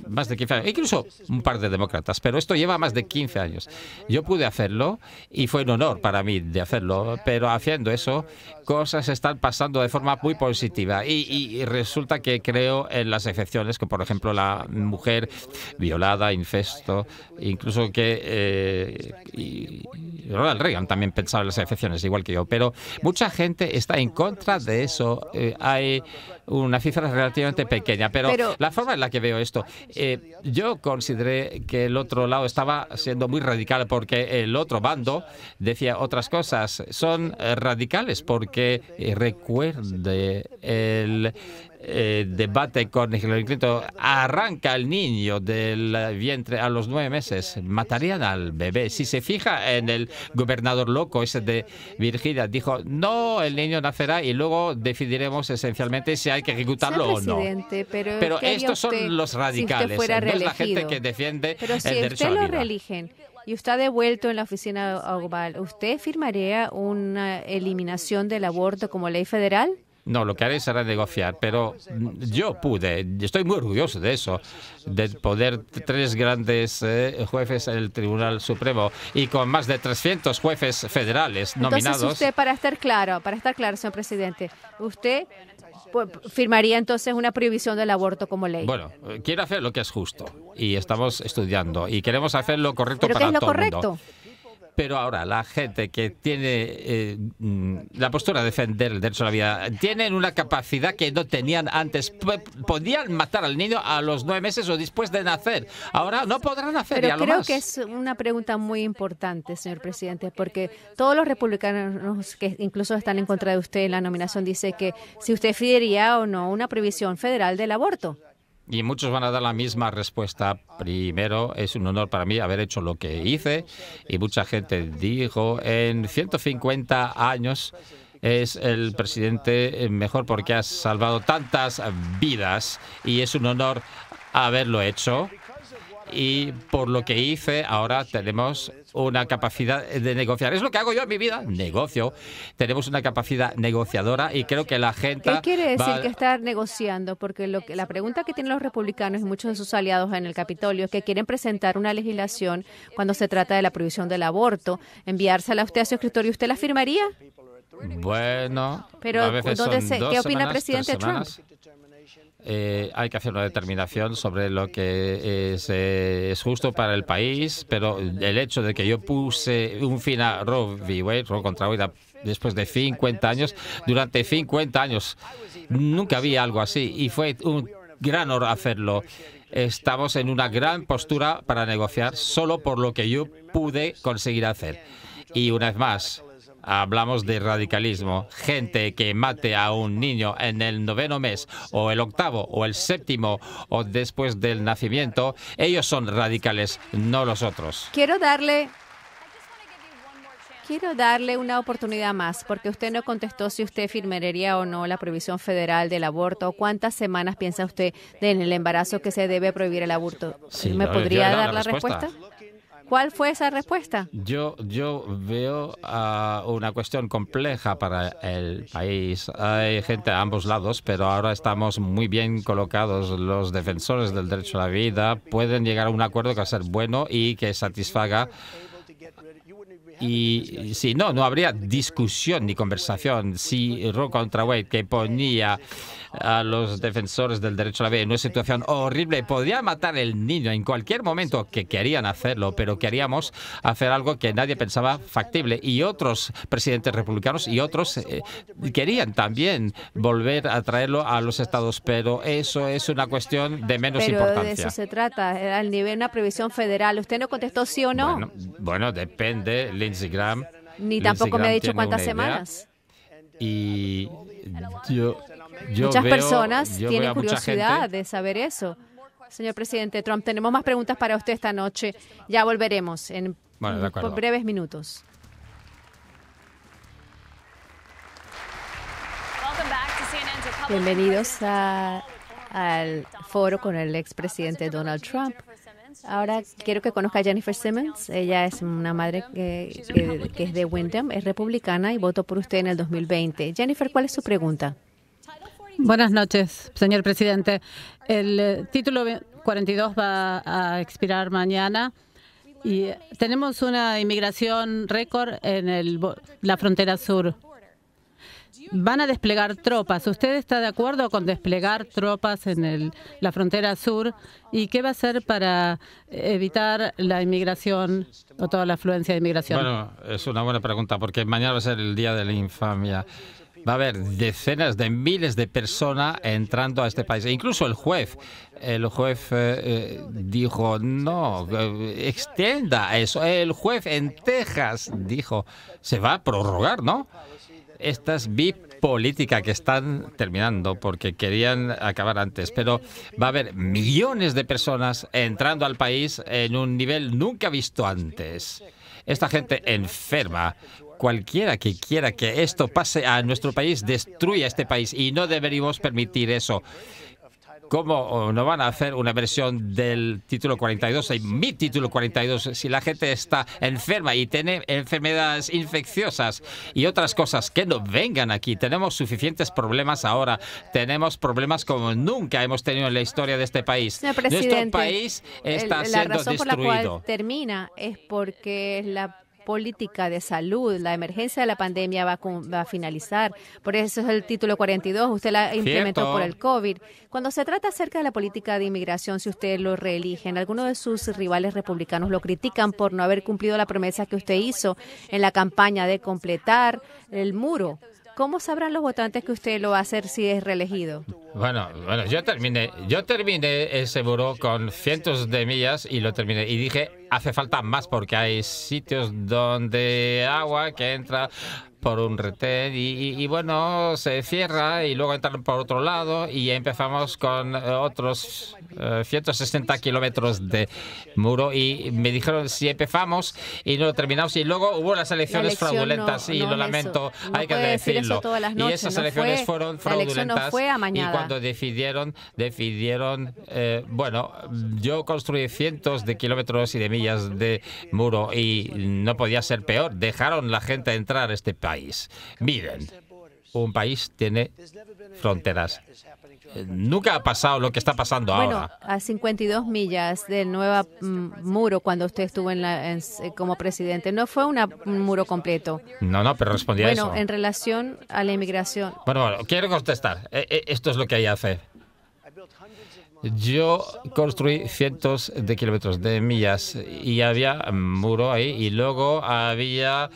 más de 15 años, incluso un par de demócratas, pero esto lleva más de 15 años. Yo pude hacerlo y fue un honor para mí de hacerlo, pero haciendo eso, cosas están pasando de forma muy positiva y resulta que creo en las excepciones, como por ejemplo la mujer violada, incesto, incluso que Ronald Reagan también pensaba en las excepciones, igual que yo, pero mucha gente está en contra de eso. Hay una cifra relativamente pequeña, pero la forma en la que veo esto, yo consideré que el otro lado estaba siendo muy radical porque el otro bando decía otras cosas. Son radicales porque recuerde el debate con Hillary Clinton. Arranca el niño del vientre a los 9 meses. Matarían al bebé. Si se fija en el gobernador loco ese de Virginia, dijo, no, el niño nacerá y luego decidiremos esencialmente si hay que ejecutarlo o no. Pero estos son los radicales, si usted fuera no es la gente que defiende el derecho a la vida. Pero si usted lo reeligen y usted ha devuelto en la oficina oval, ¿usted firmaría una eliminación del aborto como ley federal? No, lo que haré será negociar, pero yo estoy muy orgulloso de eso, de poder 3 grandes jueces en el Tribunal Supremo y con más de 300 jueces federales nominados. Entonces usted, para estar claro, señor presidente, usted firmaría entonces una prohibición del aborto como ley. Bueno, quiero hacer lo que es justo y estamos estudiando y queremos hacer lo correcto para todo el mundo. ¿Pero qué es lo correcto? Pero ahora la gente que tiene la postura de defender el derecho a la vida tienen una capacidad que no tenían antes. Podían matar al niño a los 9 meses o después de nacer. Ahora no podrán hacer. Pero creo que es una pregunta muy importante, señor presidente, porque todos los republicanos que incluso están en contra de usted en la nominación dice que si usted firmaría o no una prohibición federal del aborto. Y muchos van a dar la misma respuesta. Primero, es un honor para mí haber hecho lo que hice. Y mucha gente dijo, en 150 años es el presidente mejor porque ha salvado tantas vidas. Y es un honor haberlo hecho. Y por lo que hice, ahora tenemos una capacidad de negociar. Es lo que hago yo en mi vida, negocio. Tenemos una capacidad negociadora y creo que la gente... ¿Qué quiere decir que estar negociando? Porque la pregunta que tienen los republicanos y muchos de sus aliados en el Capitolio es que quieren presentar una legislación cuando se trata de la prohibición del aborto, enviársela a usted a su escritorio. ¿Usted la firmaría? Bueno, pero a veces ¿qué opina el presidente Trump? Hay que hacer una determinación sobre lo que es justo para el país, pero el hecho de que yo puse un fin a Roe v. Wade, Roe contra Wade, después de 50 años, durante 50 años, nunca había algo así y fue un gran honor hacerlo. Estamos en una gran postura para negociar solo por lo que yo pude conseguir hacer. Y una vez más, hablamos de radicalismo. Gente que mate a un niño en el 9º mes, o el 8º, o el 7º, o después del nacimiento, ellos son radicales, no los otros. Quiero darle Quiero darle una oportunidad más, porque usted no contestó si usted firmaría o no la prohibición federal del aborto. ¿Cuántas semanas piensa usted en el embarazo que se debe prohibir el aborto? Sí, ¿Me podría dar la respuesta? ¿Cuál fue esa respuesta? Yo veo una cuestión compleja para el país. Hay gente a ambos lados, pero ahora estamos muy bien colocados. Los defensores del derecho a la vida pueden llegar a un acuerdo que va a ser bueno y que satisfaga. Y si no habría discusión ni conversación. Si Roe contra Wade, que ponía a los defensores del derecho a la vida en una situación horrible, podría matar el niño en cualquier momento, que querían hacerlo, pero queríamos hacer algo que nadie pensaba factible. Y otros presidentes republicanos y otros querían también volver a traerlo a los estados, pero eso es una cuestión de menos importancia. Pero de eso se trata, al nivel de una prohibición federal. ¿Usted no contestó sí o no? Bueno, depende. Lindsey Graham. Ni tampoco me ha dicho cuántas semanas. Y muchas personas tienen curiosidad de saber eso. Señor presidente Trump, tenemos más preguntas para usted esta noche. Ya volveremos en breves minutos. Bienvenidos al foro con el expresidente Donald Trump. Ahora quiero que conozca a Jennifer Simmons. Ella es una madre que es de Windham, es republicana y votó por usted en el 2020. Jennifer, ¿cuál es su pregunta? Buenas noches, señor presidente. El título 42 va a expirar mañana y tenemos una inmigración récord en la frontera sur. Van a desplegar tropas. ¿Usted está de acuerdo con desplegar tropas en la frontera sur? ¿Y qué va a hacer para evitar la inmigración o toda la afluencia de inmigración? Bueno, es una buena pregunta, porque mañana va a ser el día de la infamia. Va a haber decenas de miles de personas entrando a este país. E incluso el juez dijo, no, extienda eso. El juez en Texas dijo, se va a prorrogar, ¿no? Esta es bipolítica que están terminando porque querían acabar antes, pero va a haber millones de personas entrando al país en un nivel nunca visto antes. Esta gente enferma. Cualquiera que quiera que esto pase a nuestro país destruya este país y no deberíamos permitir eso. ¿Cómo no van a hacer una versión del título 42, mi título 42, si la gente está enferma y tiene enfermedades infecciosas y otras cosas? Que no vengan aquí. Tenemos suficientes problemas ahora. Tenemos problemas como nunca hemos tenido en la historia de este país. Nuestro país está siendo destruido. La razón por la cual termina es porque la política de salud, la emergencia de la pandemia va a finalizar. Por eso es el título 42. Usted la implementó por el COVID. Cuando se trata acerca de la política de inmigración, si usted lo reelige, algunos de sus rivales republicanos lo critican por no haber cumplido la promesa que usted hizo en la campaña de completar el muro. ¿Cómo sabrán los votantes que usted lo va a hacer si es reelegido? Bueno, yo terminé ese muro con cientos de millas y lo terminé. Y dije, hace falta más porque hay sitios donde agua que entra por un retén y bueno, se cierra y luego entran por otro lado y empezamos con otros 160 kilómetros de muro y me dijeron si empezamos y no lo terminamos y luego hubo las elecciones fraudulentas y lo lamento, hay que decirlo. Noches, y esas elecciones fueron fraudulentas y cuando decidieron bueno, yo construí cientos de kilómetros y de millas de muro y no podía ser peor, dejaron la gente entrar a este país. Miren, un país tiene fronteras. Nunca ha pasado lo que está pasando ahora. A 52 millas del nuevo muro cuando usted estuvo como presidente, no fue un muro completo. No, pero respondí a eso. Bueno, en relación a la inmigración. Bueno, quiero contestar. Esto es lo que hay que hacer. Yo construí cientos de kilómetros de millas y había muro ahí y luego había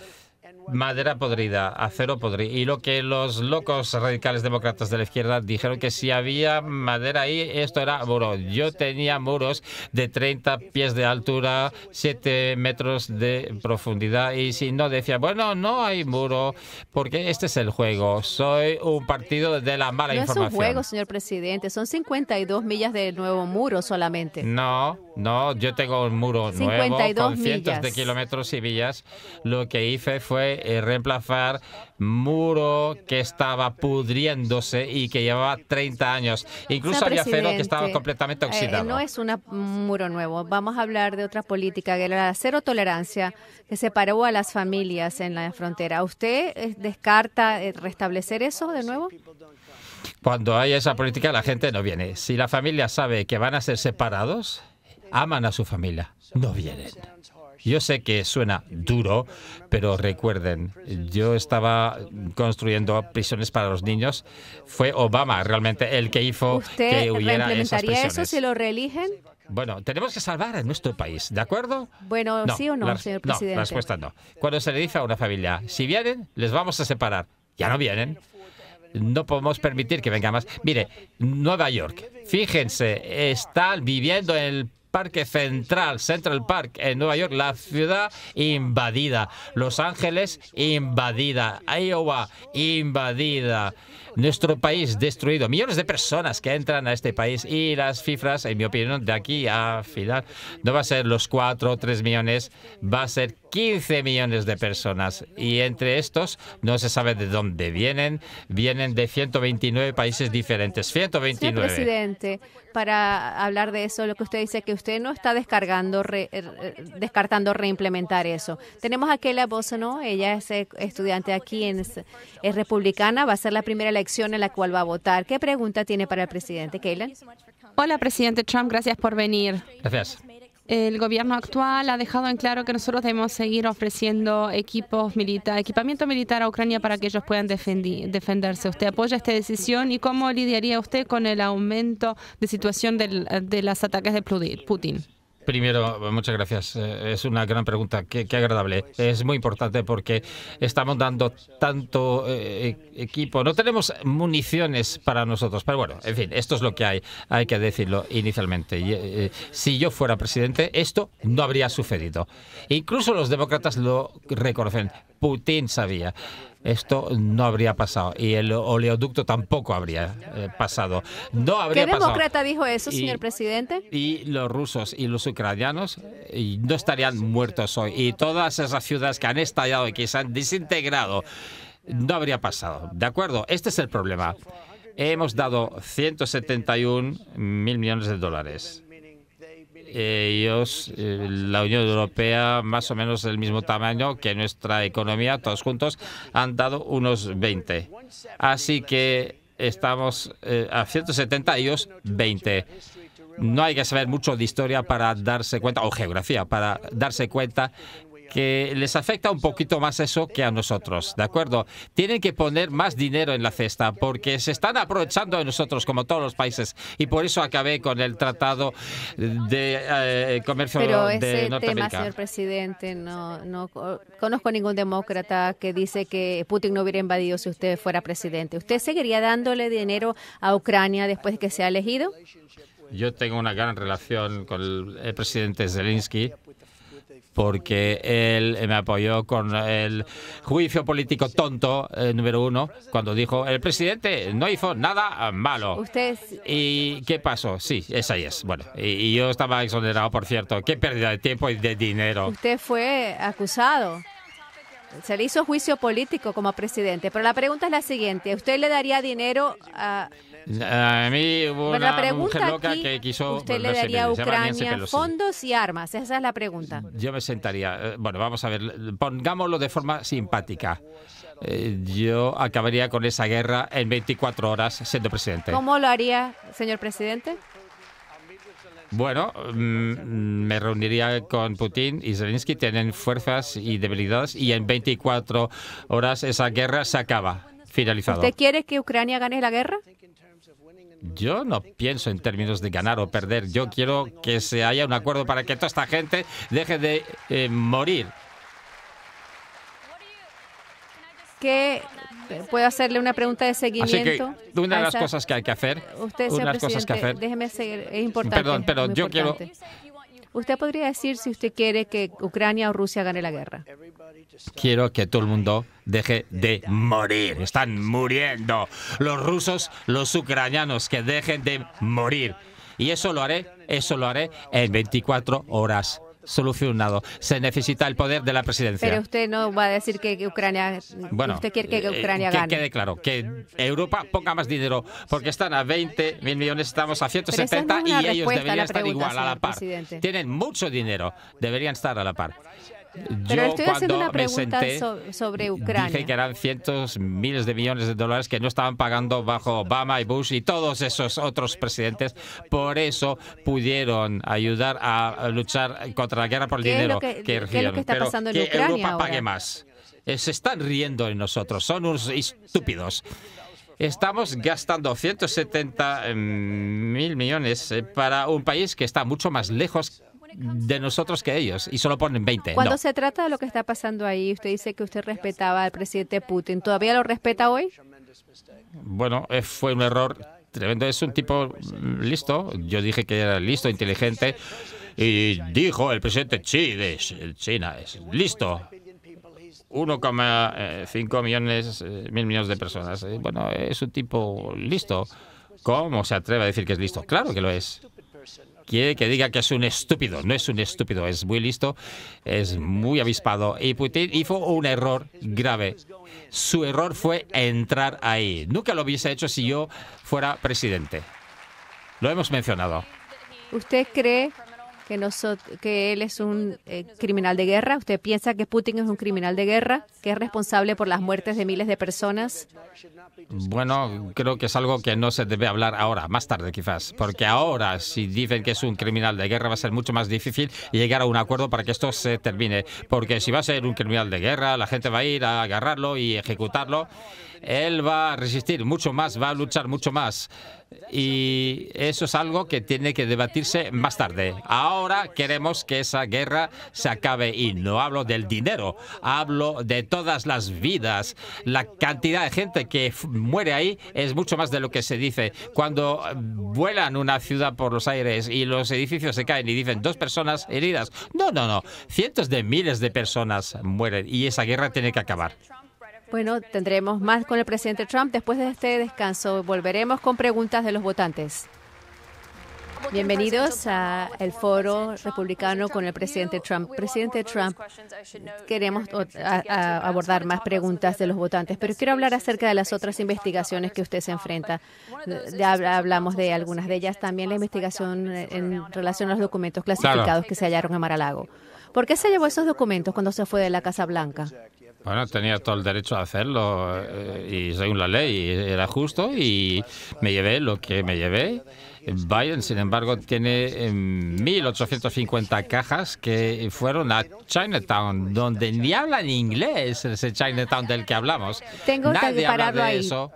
madera podrida, acero podrido. Y lo que los locos radicales demócratas de la izquierda dijeron que si había madera ahí, esto era muro. Yo tenía muros de 30 pies de altura, 7 metros de profundidad. Y si no, decía, bueno, no hay muro, porque este es el juego. Soy un partido de la mala información. No es un juego, señor presidente. Son 52 millas de nuevo muro solamente. No, No, yo tengo un muro nuevo 52 con cientos de millas. kilómetros y millas. Lo que hice fue reemplazar muro que estaba pudriéndose y que llevaba 30 años. Incluso Señor había acero que estaba presidente, completamente oxidado. No es un muro nuevo. Vamos a hablar de otra política, que era la cero tolerancia, que separó a las familias en la frontera. ¿Usted descarta restablecer eso de nuevo? Cuando hay esa política, la gente no viene. Si la familia sabe que van a ser separados, aman a su familia, no vienen. Yo sé que suena duro, pero recuerden, yo estaba construyendo prisiones para los niños. Fue Obama realmente el que hizo que hubiera esas reimplementaría eso prisiones. si lo reeligen? Bueno, tenemos que salvar a nuestro país, ¿de acuerdo? Bueno, ¿sí o no, señor presidente? No, la respuesta no. Cuando se le dice a una familia, si vienen, les vamos a separar. Ya no vienen. No podemos permitir que vengan más. Mire, Nueva York, fíjense, están viviendo en el Parque Central, Central Park, en Nueva York, la ciudad invadida. Los Ángeles, invadida. Iowa, invadida. Nuestro país destruido. Millones de personas que entran a este país y las cifras, en mi opinión, de aquí a final, no va a ser los 4 o 3 millones, va a ser 15 millones de personas. Y entre estos no se sabe de dónde vienen. Vienen de 129 países diferentes. 129. Señor presidente, para hablar de eso, lo que usted dice, que usted no está descartando reimplementar eso. Tenemos a Kayla Bosono, ella es estudiante aquí, es republicana, va a ser la primera elección en la cual va a votar. ¿Qué pregunta tiene para el presidente, Kayla? Hola, presidente Trump, gracias por venir. Gracias. El gobierno actual ha dejado en claro que nosotros debemos seguir ofreciendo equipamiento militar a Ucrania para que ellos puedan defenderse. ¿Usted apoya esta decisión y cómo lidiaría usted con el aumento de situación de los ataques de Putin? Primero, muchas gracias. Es una gran pregunta. Qué agradable. Es muy importante porque estamos dando tanto equipo. No tenemos municiones para nosotros. Pero bueno, en fin, esto es lo que hay. Hay que decirlo inicialmente. Si yo fuera presidente, esto no habría sucedido. Incluso los demócratas lo reconocen. Putin sabía. Esto no habría pasado y el oleoducto tampoco habría pasado. No habría ¿Qué pasado. demócrata dijo eso, señor presidente? Y los rusos y los ucranianos no estarían muertos hoy. Y todas esas ciudades que han estallado y que se han desintegrado, no habría pasado. ¿De acuerdo? Este es el problema. Hemos dado 171 mil millones de dólares. Ellos, la Unión Europea, más o menos del mismo tamaño que nuestra economía, todos juntos, han dado unos 20. Así que estamos a 170, ellos 20. No hay que saber mucho de historia para darse cuenta, o geografía, para darse cuenta que les afecta un poquito más eso que a nosotros, ¿de acuerdo? Tienen que poner más dinero en la cesta porque se están aprovechando de nosotros como todos los países y por eso acabé con el Tratado de Comercio Pero de ese Norteamérica. tema, señor presidente, no conozco ningún demócrata que dice que Putin no hubiera invadido si usted fuera presidente. ¿Usted seguiría dándole dinero a Ucrania después de que sea elegido? Yo tengo una gran relación con el presidente Zelensky porque él me apoyó con el juicio político tonto número 1 cuando dijo el presidente no hizo nada malo. Usted ¿Y qué pasó? Sí, esa es. Bueno, y yo estaba exonerado, por cierto. Qué pérdida de tiempo y de dinero. Usted fue acusado. Se le hizo juicio político como presidente. Pero la pregunta es la siguiente. ¿Usted le daría dinero a... A mí hubo Bueno, la una mujer pregunta loca aquí, que quiso usted le volverse daría a libre. Se llama Nancy Ucrania Pelosi. fondos y armas. Esa es la pregunta. Yo me sentaría. Bueno, vamos a ver. Pongámoslo de forma simpática. Yo acabaría con esa guerra en 24 horas siendo presidente. ¿Cómo lo haría, señor presidente? Bueno, me reuniría con Putin y Zelensky. Tienen fuerzas y debilidades y en 24 horas esa guerra se acaba. Finalizado. ¿Usted quiere que Ucrania gane la guerra? Yo no pienso en términos de ganar o perder. Yo quiero que se haya un acuerdo para que toda esta gente deje de morir. ¿Qué? ¿Puedo hacerle una pregunta de Así seguimiento? que una de a las esa- cosas que hay que hacer, Usted, una señor de las cosas que presidente, hacer, déjeme seguir, es importante. Perdón, pero muy yo importante. ¿Usted podría decir si usted quiere que Ucrania o Rusia gane la guerra? quiero que todo el mundo deje de morir. Están muriendo. Los rusos, los ucranianos, que dejen de morir. Y eso lo haré Eso lo haré en 24 horas. Solucionado. Se necesita el poder de la presidencia. Pero usted no va a decir que Ucrania... Bueno, usted quiere que Ucrania gane. Que quede claro, que Europa ponga más dinero, porque están a 20.000 millones, estamos a 170 y ellos deberían estar igual, a la par. Presidente. Tienen mucho dinero, deberían estar a la par. Pero Yo estoy haciendo una cuando me pregunta senté, sobre Ucrania. dije que eran cientos, miles de millones de dólares que no estaban pagando bajo Obama y Bush y todos esos otros presidentes. Por eso pudieron ayudar a luchar contra la guerra por el dinero que recibieron. ¿Qué es lo que está pasando en Ucrania Europa ahora? pague más. Se están riendo de nosotros, son unos estúpidos. Estamos gastando 170.000 millones para un país que está mucho más lejos de nosotros que ellos y solo ponen 20. Cuando No. se trata de lo que está pasando ahí, usted dice que usted respetaba al presidente Putin. ¿Todavía lo respeta hoy? Bueno, fue un error tremendo. Es un tipo listo. Yo dije que era listo, inteligente. Y dijo el presidente Xi de China, es listo. 1,5 mil millones de personas. Bueno, es un tipo listo. ¿Cómo se atreve a decir que es listo? Claro que lo es. Quiere que diga que es un estúpido. No es un estúpido, es muy listo, es muy avispado. Y Putin hizo un error grave. Su error fue entrar ahí. Nunca lo hubiese hecho si yo fuera presidente. Lo hemos mencionado. ¿Usted cree que él es un criminal de guerra? ¿Usted piensa que Putin es un criminal de guerra, que es responsable por las muertes de miles de personas? Bueno, creo que es algo que no se debe hablar ahora, más tarde quizás, porque ahora si dicen que es un criminal de guerra va a ser mucho más difícil llegar a un acuerdo para que esto se termine, porque si va a ser un criminal de guerra, la gente va a ir a agarrarlo y ejecutarlo. Él va a resistir mucho más, va a luchar mucho más. Y eso es algo que tiene que debatirse más tarde. Ahora queremos que esa guerra se acabe y no hablo del dinero, hablo de todas las vidas. La cantidad de gente que muere ahí es mucho más de lo que se dice. Cuando vuelan una ciudad por los aires y los edificios se caen y dicen 2 personas heridas. No. Cientos de miles de personas mueren y esa guerra tiene que acabar. Bueno, tendremos más con el presidente Trump. Después de este descanso, volveremos con preguntas de los votantes. Bienvenidos al foro republicano con el presidente Trump. Presidente Trump, queremos abordar más preguntas de los votantes, pero quiero hablar acerca de las otras investigaciones que usted se enfrenta. Ya hablamos de algunas de ellas, también la investigación en relación a los documentos clasificados que se hallaron en Mar-a-Lago. ¿Por qué se llevó esos documentos cuando se fue de la Casa Blanca? Bueno, tenía todo el derecho a hacerlo y según la ley era justo y me llevé lo que me llevé. Biden, sin embargo, tiene 1.850 cajas que fueron a Chinatown, donde ni hablan inglés, ese Chinatown del que hablamos. Tengo Nadie que habla pararlo de ahí. eso.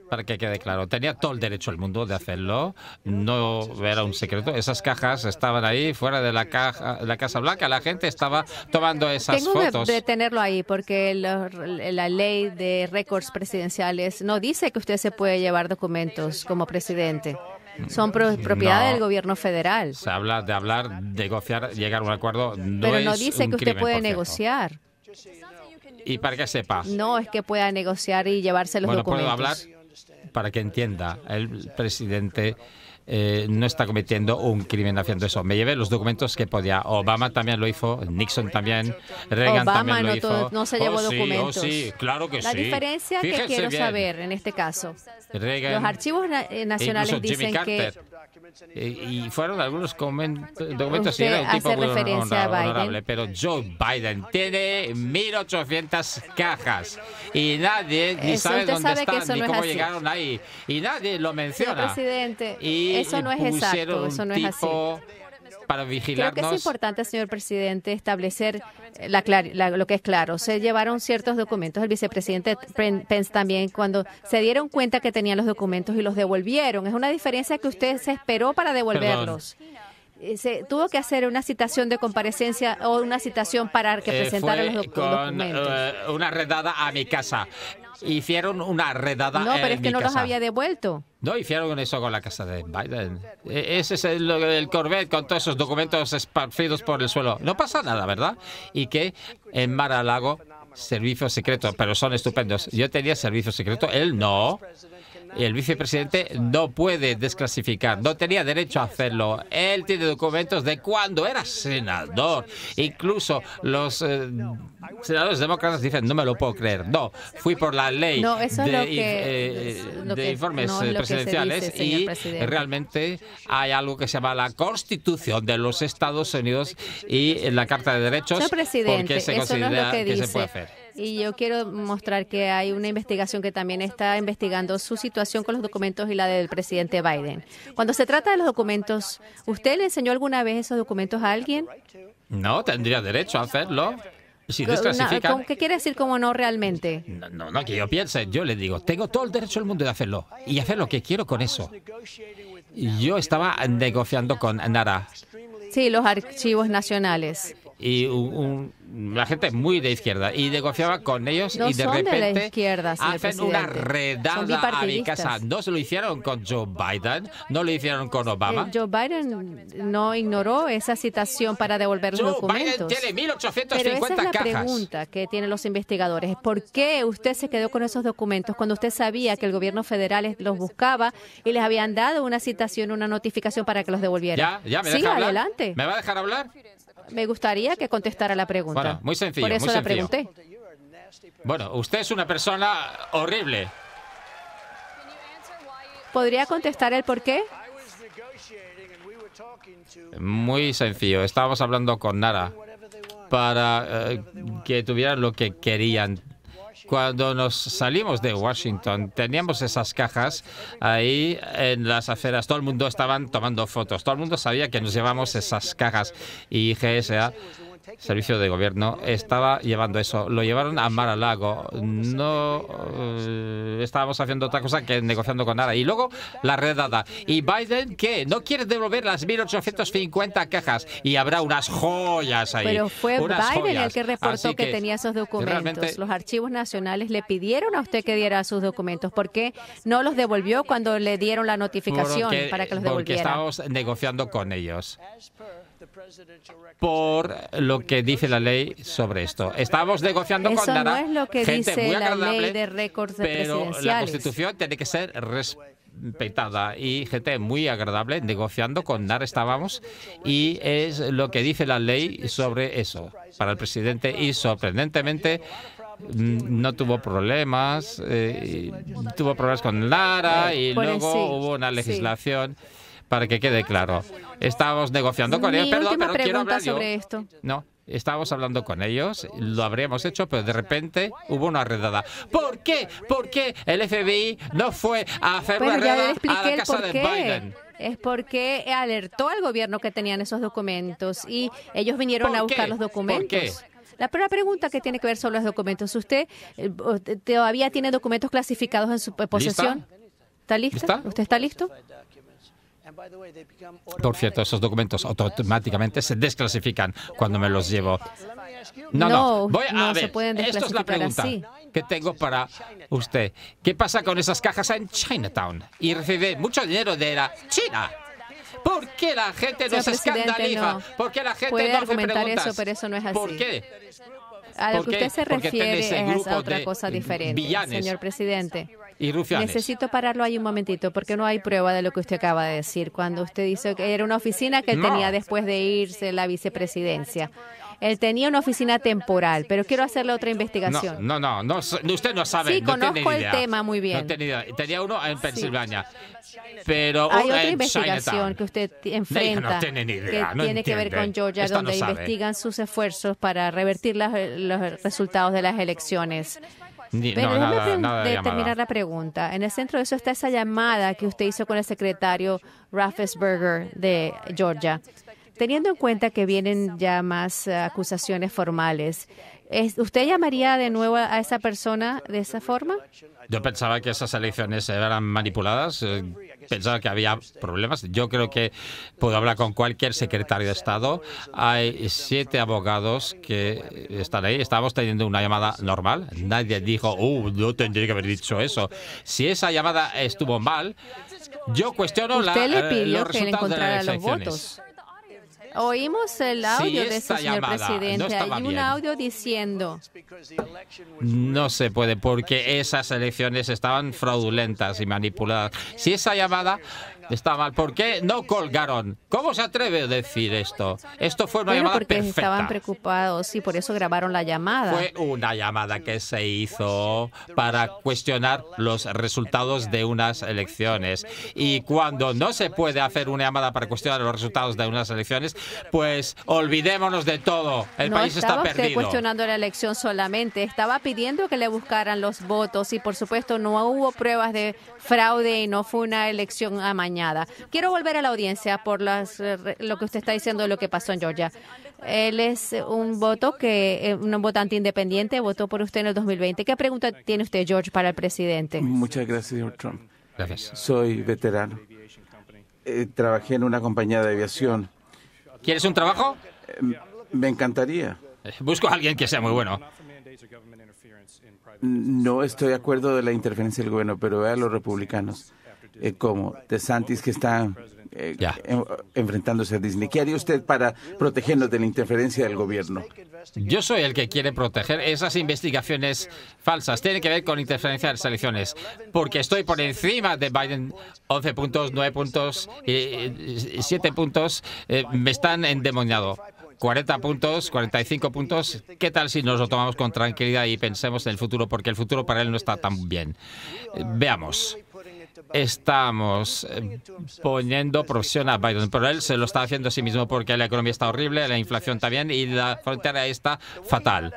Para que quede claro, tenía todo el derecho del mundo de hacerlo, no era un secreto. Esas cajas estaban ahí, fuera de la Casa Blanca, la gente estaba tomando esas fotos. Tengo que tenerlo ahí porque la ley de récords presidenciales no dice que usted se puede llevar documentos como presidente. Son propiedad del gobierno federal. Se habla de hablar, negociar, llegar a un acuerdo. Pero no dice que usted puede negociar. Y para que sepa. No es que pueda negociar y llevarse los documentos. Puedo hablar para que entienda. El presidente no está cometiendo un crimen haciendo eso. Me llevé los documentos que podía. Obama también lo hizo, Nixon también, Reagan también lo hizo. No se llevó documentos. Sí, claro que La diferencia que quiero saber en este caso. Reagan, los archivos nacionales dicen que... Y fueron algunos documentos y era un tipo muy honorable, pero Joe Biden tiene 1.800 cajas y nadie ni sabe dónde están ni cómo llegaron ahí y nadie lo menciona. Señor presidente, y eso no es exacto, eso no es así. Para vigilarnos. Creo que es importante, señor presidente, establecer lo que es claro. Se llevaron ciertos documentos. El vicepresidente Pence también, cuando se dieron cuenta que tenían los documentos y los devolvieron. Es una diferencia que usted se esperó para devolverlos. Se tuvo que hacer una citación de comparecencia o una citación para que presentara los documentos. Una redada a mi casa. Hicieron una redada No, pero es que no casa. los había devuelto. No hicieron eso con la casa de Biden. Ese es el Corvette con todos esos documentos esparcidos por el suelo. No pasa nada, ¿verdad? Y que en Mar-a-Lago, servicio secreto, pero son estupendos. Yo tenía servicio secreto, él no. El vicepresidente no puede desclasificar, no tenía derecho a hacerlo. Él tiene documentos de cuando era senador. Incluso los senadores demócratas dicen, no me lo puedo creer. No, fui por la ley de informes presidenciales y realmente hay algo que se llama la Constitución de los Estados Unidos y la Carta de Derechos, porque se considera que se puede hacer. Y yo quiero mostrar que hay una investigación que también está investigando su situación con los documentos y la del presidente Biden. Cuando se trata de los documentos, ¿usted le enseñó alguna vez esos documentos a alguien? No, tendría derecho a hacerlo. Si desclasifican. ¿Qué quiere decir como no realmente? No, que yo piense. Yo le digo, tengo todo el derecho del mundo de hacerlo y hacer lo que quiero con eso. Yo estaba negociando con NARA. Sí, los archivos nacionales. Y la gente muy de izquierda y negociaba con ellos no y de son repente de la izquierda, hacen una redada a mi casa. No se lo hicieron con Joe Biden, no lo hicieron con Obama. Joe Biden no ignoró esa citación para devolver los documentos. Biden tiene 1850 Pero esa es la cajas. pregunta que tienen los investigadores. ¿Por qué usted se quedó con esos documentos cuando usted sabía que el gobierno federal los buscaba y les habían dado una citación, una notificación para que los devolvieran? Ya, ¿me Siga deja hablar? adelante. ¿Me va a dejar hablar? Me gustaría que contestara la pregunta. Bueno, muy sencillo. Por eso muy la sencillo. pregunté. Bueno, usted es una persona horrible. ¿Podría contestar el por qué? Muy sencillo. Estábamos hablando con Nara para que tuvieran lo que querían. Cuando nos salimos de Washington, teníamos esas cajas ahí en las aceras. Todo el mundo estaba tomando fotos. Todo el mundo sabía que nos llevamos esas cajas. Y GSA, Servicio de Gobierno, estaba llevando eso. Lo llevaron a Mar-a-Lago. No estábamos haciendo otra cosa que negociando con nada. Y luego la redada. ¿Y Biden qué? ¿No quiere devolver las 1.850 cajas? Y habrá unas joyas ahí. Pero fue Biden joyas. el que reportó que tenía esos documentos. Realmente, los archivos nacionales le pidieron a usted que diera sus documentos. ¿Por qué no los devolvió cuando le dieron la notificación para que los devolviera? Porque estábamos negociando con ellos. Por lo que dice la ley sobre esto. Estamos negociando con Nara. Eso no es lo que gente dice muy la agradable, ley de récords presidenciales. pero la Constitución tiene que ser respetada y gente muy agradable negociando con Nara estábamos y es lo que dice la ley sobre eso para el presidente y sorprendentemente no tuvo problemas, tuvo problemas con Nara y luego hubo una legislación. Para que quede claro, estábamos negociando con ellos. Perdón, pero quiero hablar yo. Sobre esto. No, estábamos hablando con ellos, lo habríamos hecho, pero de repente hubo una redada. ¿Por qué? ¿Por qué el FBI no fue a hacer una redada a la casa de Biden? Es porque alertó al gobierno que tenían esos documentos y ellos vinieron a buscar los documentos. ¿Por qué? La primera pregunta que tiene que ver sobre los documentos. ¿Usted todavía tiene documentos clasificados en su posesión? ¿Está lista? ¿Lista? ¿Usted está listo? Por cierto, esos documentos automáticamente se desclasifican cuando me los llevo. No. Voy a ver. Se pueden Esto es la pregunta así. que tengo para usted. ¿Qué pasa con esas cajas en Chinatown? Y recibe mucho dinero de la China. ¿Por qué la gente no se escandaliza? No. ¿Por qué la gente puede no hace argumentar preguntas? Eso, pero eso no es así. ¿Por qué? A lo que usted se refiere es a otra de cosa diferente, villanes señor presidente. Y rufianes. Necesito pararlo ahí un momentito, porque no hay prueba de lo que usted acaba de decir. Cuando usted dice que era una oficina que él tenía después de irse la vicepresidencia. Él tenía una oficina temporal, pero quiero hacerle otra investigación. No, usted no sabe. Sí, no conozco tiene el idea. tema muy bien. No tenía uno en Pensilvania. Pero hay otra en investigación Chinatown. Que usted enfrenta, no tiene ni idea, que tiene que ver con Georgia, Esta donde no sabe. investigan sus esfuerzos para revertir los resultados de las elecciones. Pero déjeme terminar la pregunta. En el centro de eso está esa llamada que usted hizo con el secretario Raffensperger de Georgia. Teniendo en cuenta que vienen ya más acusaciones formales, ¿usted llamaría de nuevo a esa persona de esa forma? Yo pensaba que esas elecciones eran manipuladas, pensaba que había problemas. Yo creo que puedo hablar con cualquier secretario de Estado. Hay 7 abogados que están ahí. Estábamos teniendo una llamada normal. Nadie dijo, no tendría que haber dicho eso. Si esa llamada estuvo mal, yo cuestiono Usted le pidió los que le resultados de encontrara las los elecciones. votos. Oímos el audio de esta eso, señor llamada presidente. no estaba Hay un bien, audio diciendo... no se puede, porque esas elecciones estaban fraudulentas y manipuladas. Si esa llamada está mal, ¿por qué no colgaron? ¿Cómo se atreve a decir esto? Esto fue una llamada porque perfecta. estaban preocupados y por eso grabaron la llamada. Fue una llamada que se hizo para cuestionar los resultados de unas elecciones. Y cuando no se puede hacer una llamada para cuestionar los resultados de unas elecciones, pues olvidémonos de todo. El país está No estaba usted perdido. cuestionando la elección solamente, estaba pidiendo que le buscaran los votos y por supuesto no hubo pruebas de fraude y no fue una elección amañada. Quiero volver a la audiencia por lo que usted está diciendo de lo que pasó en Georgia. Él es un votante independiente, votó por usted en el 2020. ¿Qué pregunta tiene usted, George, para el presidente? Muchas gracias, señor Trump. Gracias. Soy veterano. Trabajé en una compañía de aviación. ¿Quieres un trabajo? Me encantaría. Busco a alguien que sea muy bueno. No estoy de acuerdo de la interferencia del gobierno, pero vea a los republicanos como DeSantis que están enfrentándose a Disney. ¿Qué haría usted para protegernos de la interferencia del gobierno? Yo soy el que quiere proteger esas investigaciones falsas. Tiene que ver con interferencia de las elecciones. Porque estoy por encima de Biden, 11 puntos, 9 puntos, 7 puntos. Me están endemoniado. 40 puntos, 45 puntos. ¿Qué tal si nos lo tomamos con tranquilidad y pensemos en el futuro? Porque el futuro para él no está tan bien. Veamos. Estamos poniendo presión a Biden, pero él se lo está haciendo a sí mismo porque la economía está horrible, la inflación también y la frontera está fatal.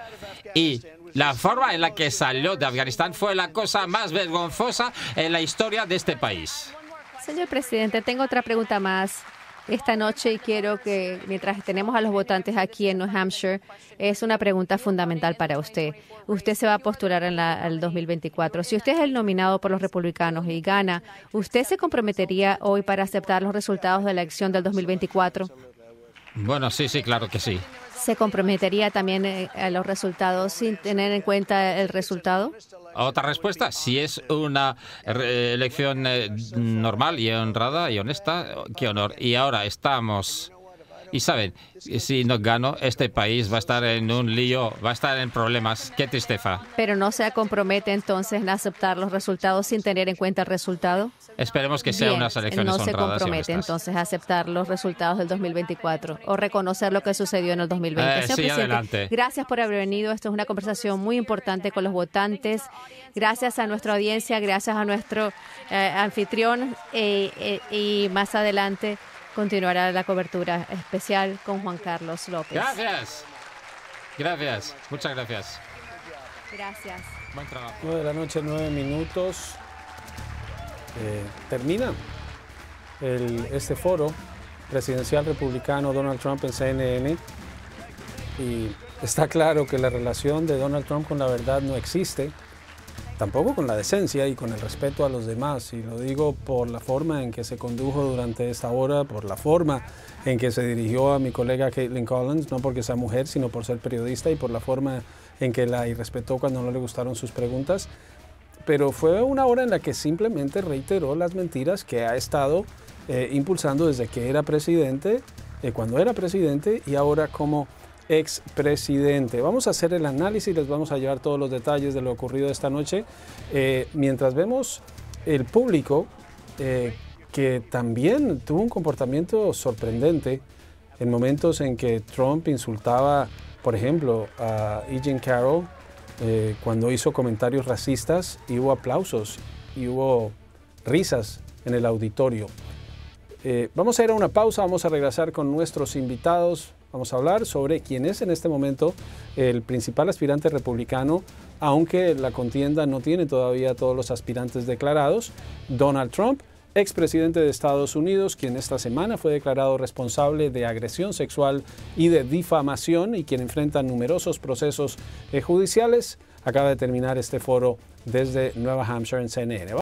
Y la forma en la que salió de Afganistán fue la cosa más vergonzosa en la historia de este país. Señor presidente, tengo otra pregunta más. Esta noche y quiero que, mientras tenemos a los votantes aquí en New Hampshire, es una pregunta fundamental para usted. Usted se va a postular en el 2024. Si usted es el nominado por los republicanos y gana, ¿usted se comprometería hoy para aceptar los resultados de la elección del 2024? Bueno, sí, claro que sí. ¿Se comprometería también a los resultados sin tener en cuenta el resultado? Otra respuesta, si es una elección normal y honrada y honesta, qué honor. Y ahora estamos... Y saben, si no gano, este país va a estar en un lío, va a estar en problemas. Qué tristeza. ¿Pero no se compromete entonces en aceptar los resultados sin tener en cuenta el resultado? Esperemos que sean unas elecciones honradas y honestas. ¿No se compromete entonces a aceptar los resultados del 2024 o reconocer lo que sucedió en el 2020? Sí, adelante. Gracias por haber venido. Esto es una conversación muy importante con los votantes. Gracias a nuestra audiencia, gracias a nuestro anfitrión y más adelante continuará la cobertura especial con Juan Carlos López. Gracias. Muchas gracias. Gracias. Buen trabajo. 9 de la noche, 9 minutos. Termina este foro presidencial republicano Donald Trump en CNN y está claro que la relación de Donald Trump con la verdad no existe, tampoco con la decencia y con el respeto a los demás, y lo digo por la forma en que se condujo durante esta hora, por la forma en que se dirigió a mi colega Caitlin Collins, no porque sea mujer, sino por ser periodista, y por la forma en que la irrespetó cuando no le gustaron sus preguntas. Pero fue una hora en la que simplemente reiteró las mentiras que ha estado impulsando desde que era presidente, cuando era presidente y ahora como expresidente. Vamos a hacer el análisis, les vamos a llevar todos los detalles de lo ocurrido esta noche, mientras vemos el público que también tuvo un comportamiento sorprendente en momentos en que Trump insultaba, por ejemplo, a E. Jean Carroll, cuando hizo comentarios racistas, y hubo aplausos y hubo risas en el auditorio. Vamos a ir a una pausa, vamos a regresar con nuestros invitados. Vamos a hablar sobre quién es en este momento el principal aspirante republicano, aunque la contienda no tiene todavía todos los aspirantes declarados. Donald Trump, expresidente de Estados Unidos, quien esta semana fue declarado responsable de agresión sexual y de difamación y quien enfrenta numerosos procesos judiciales, acaba de terminar este foro desde Nueva Hampshire en CNN.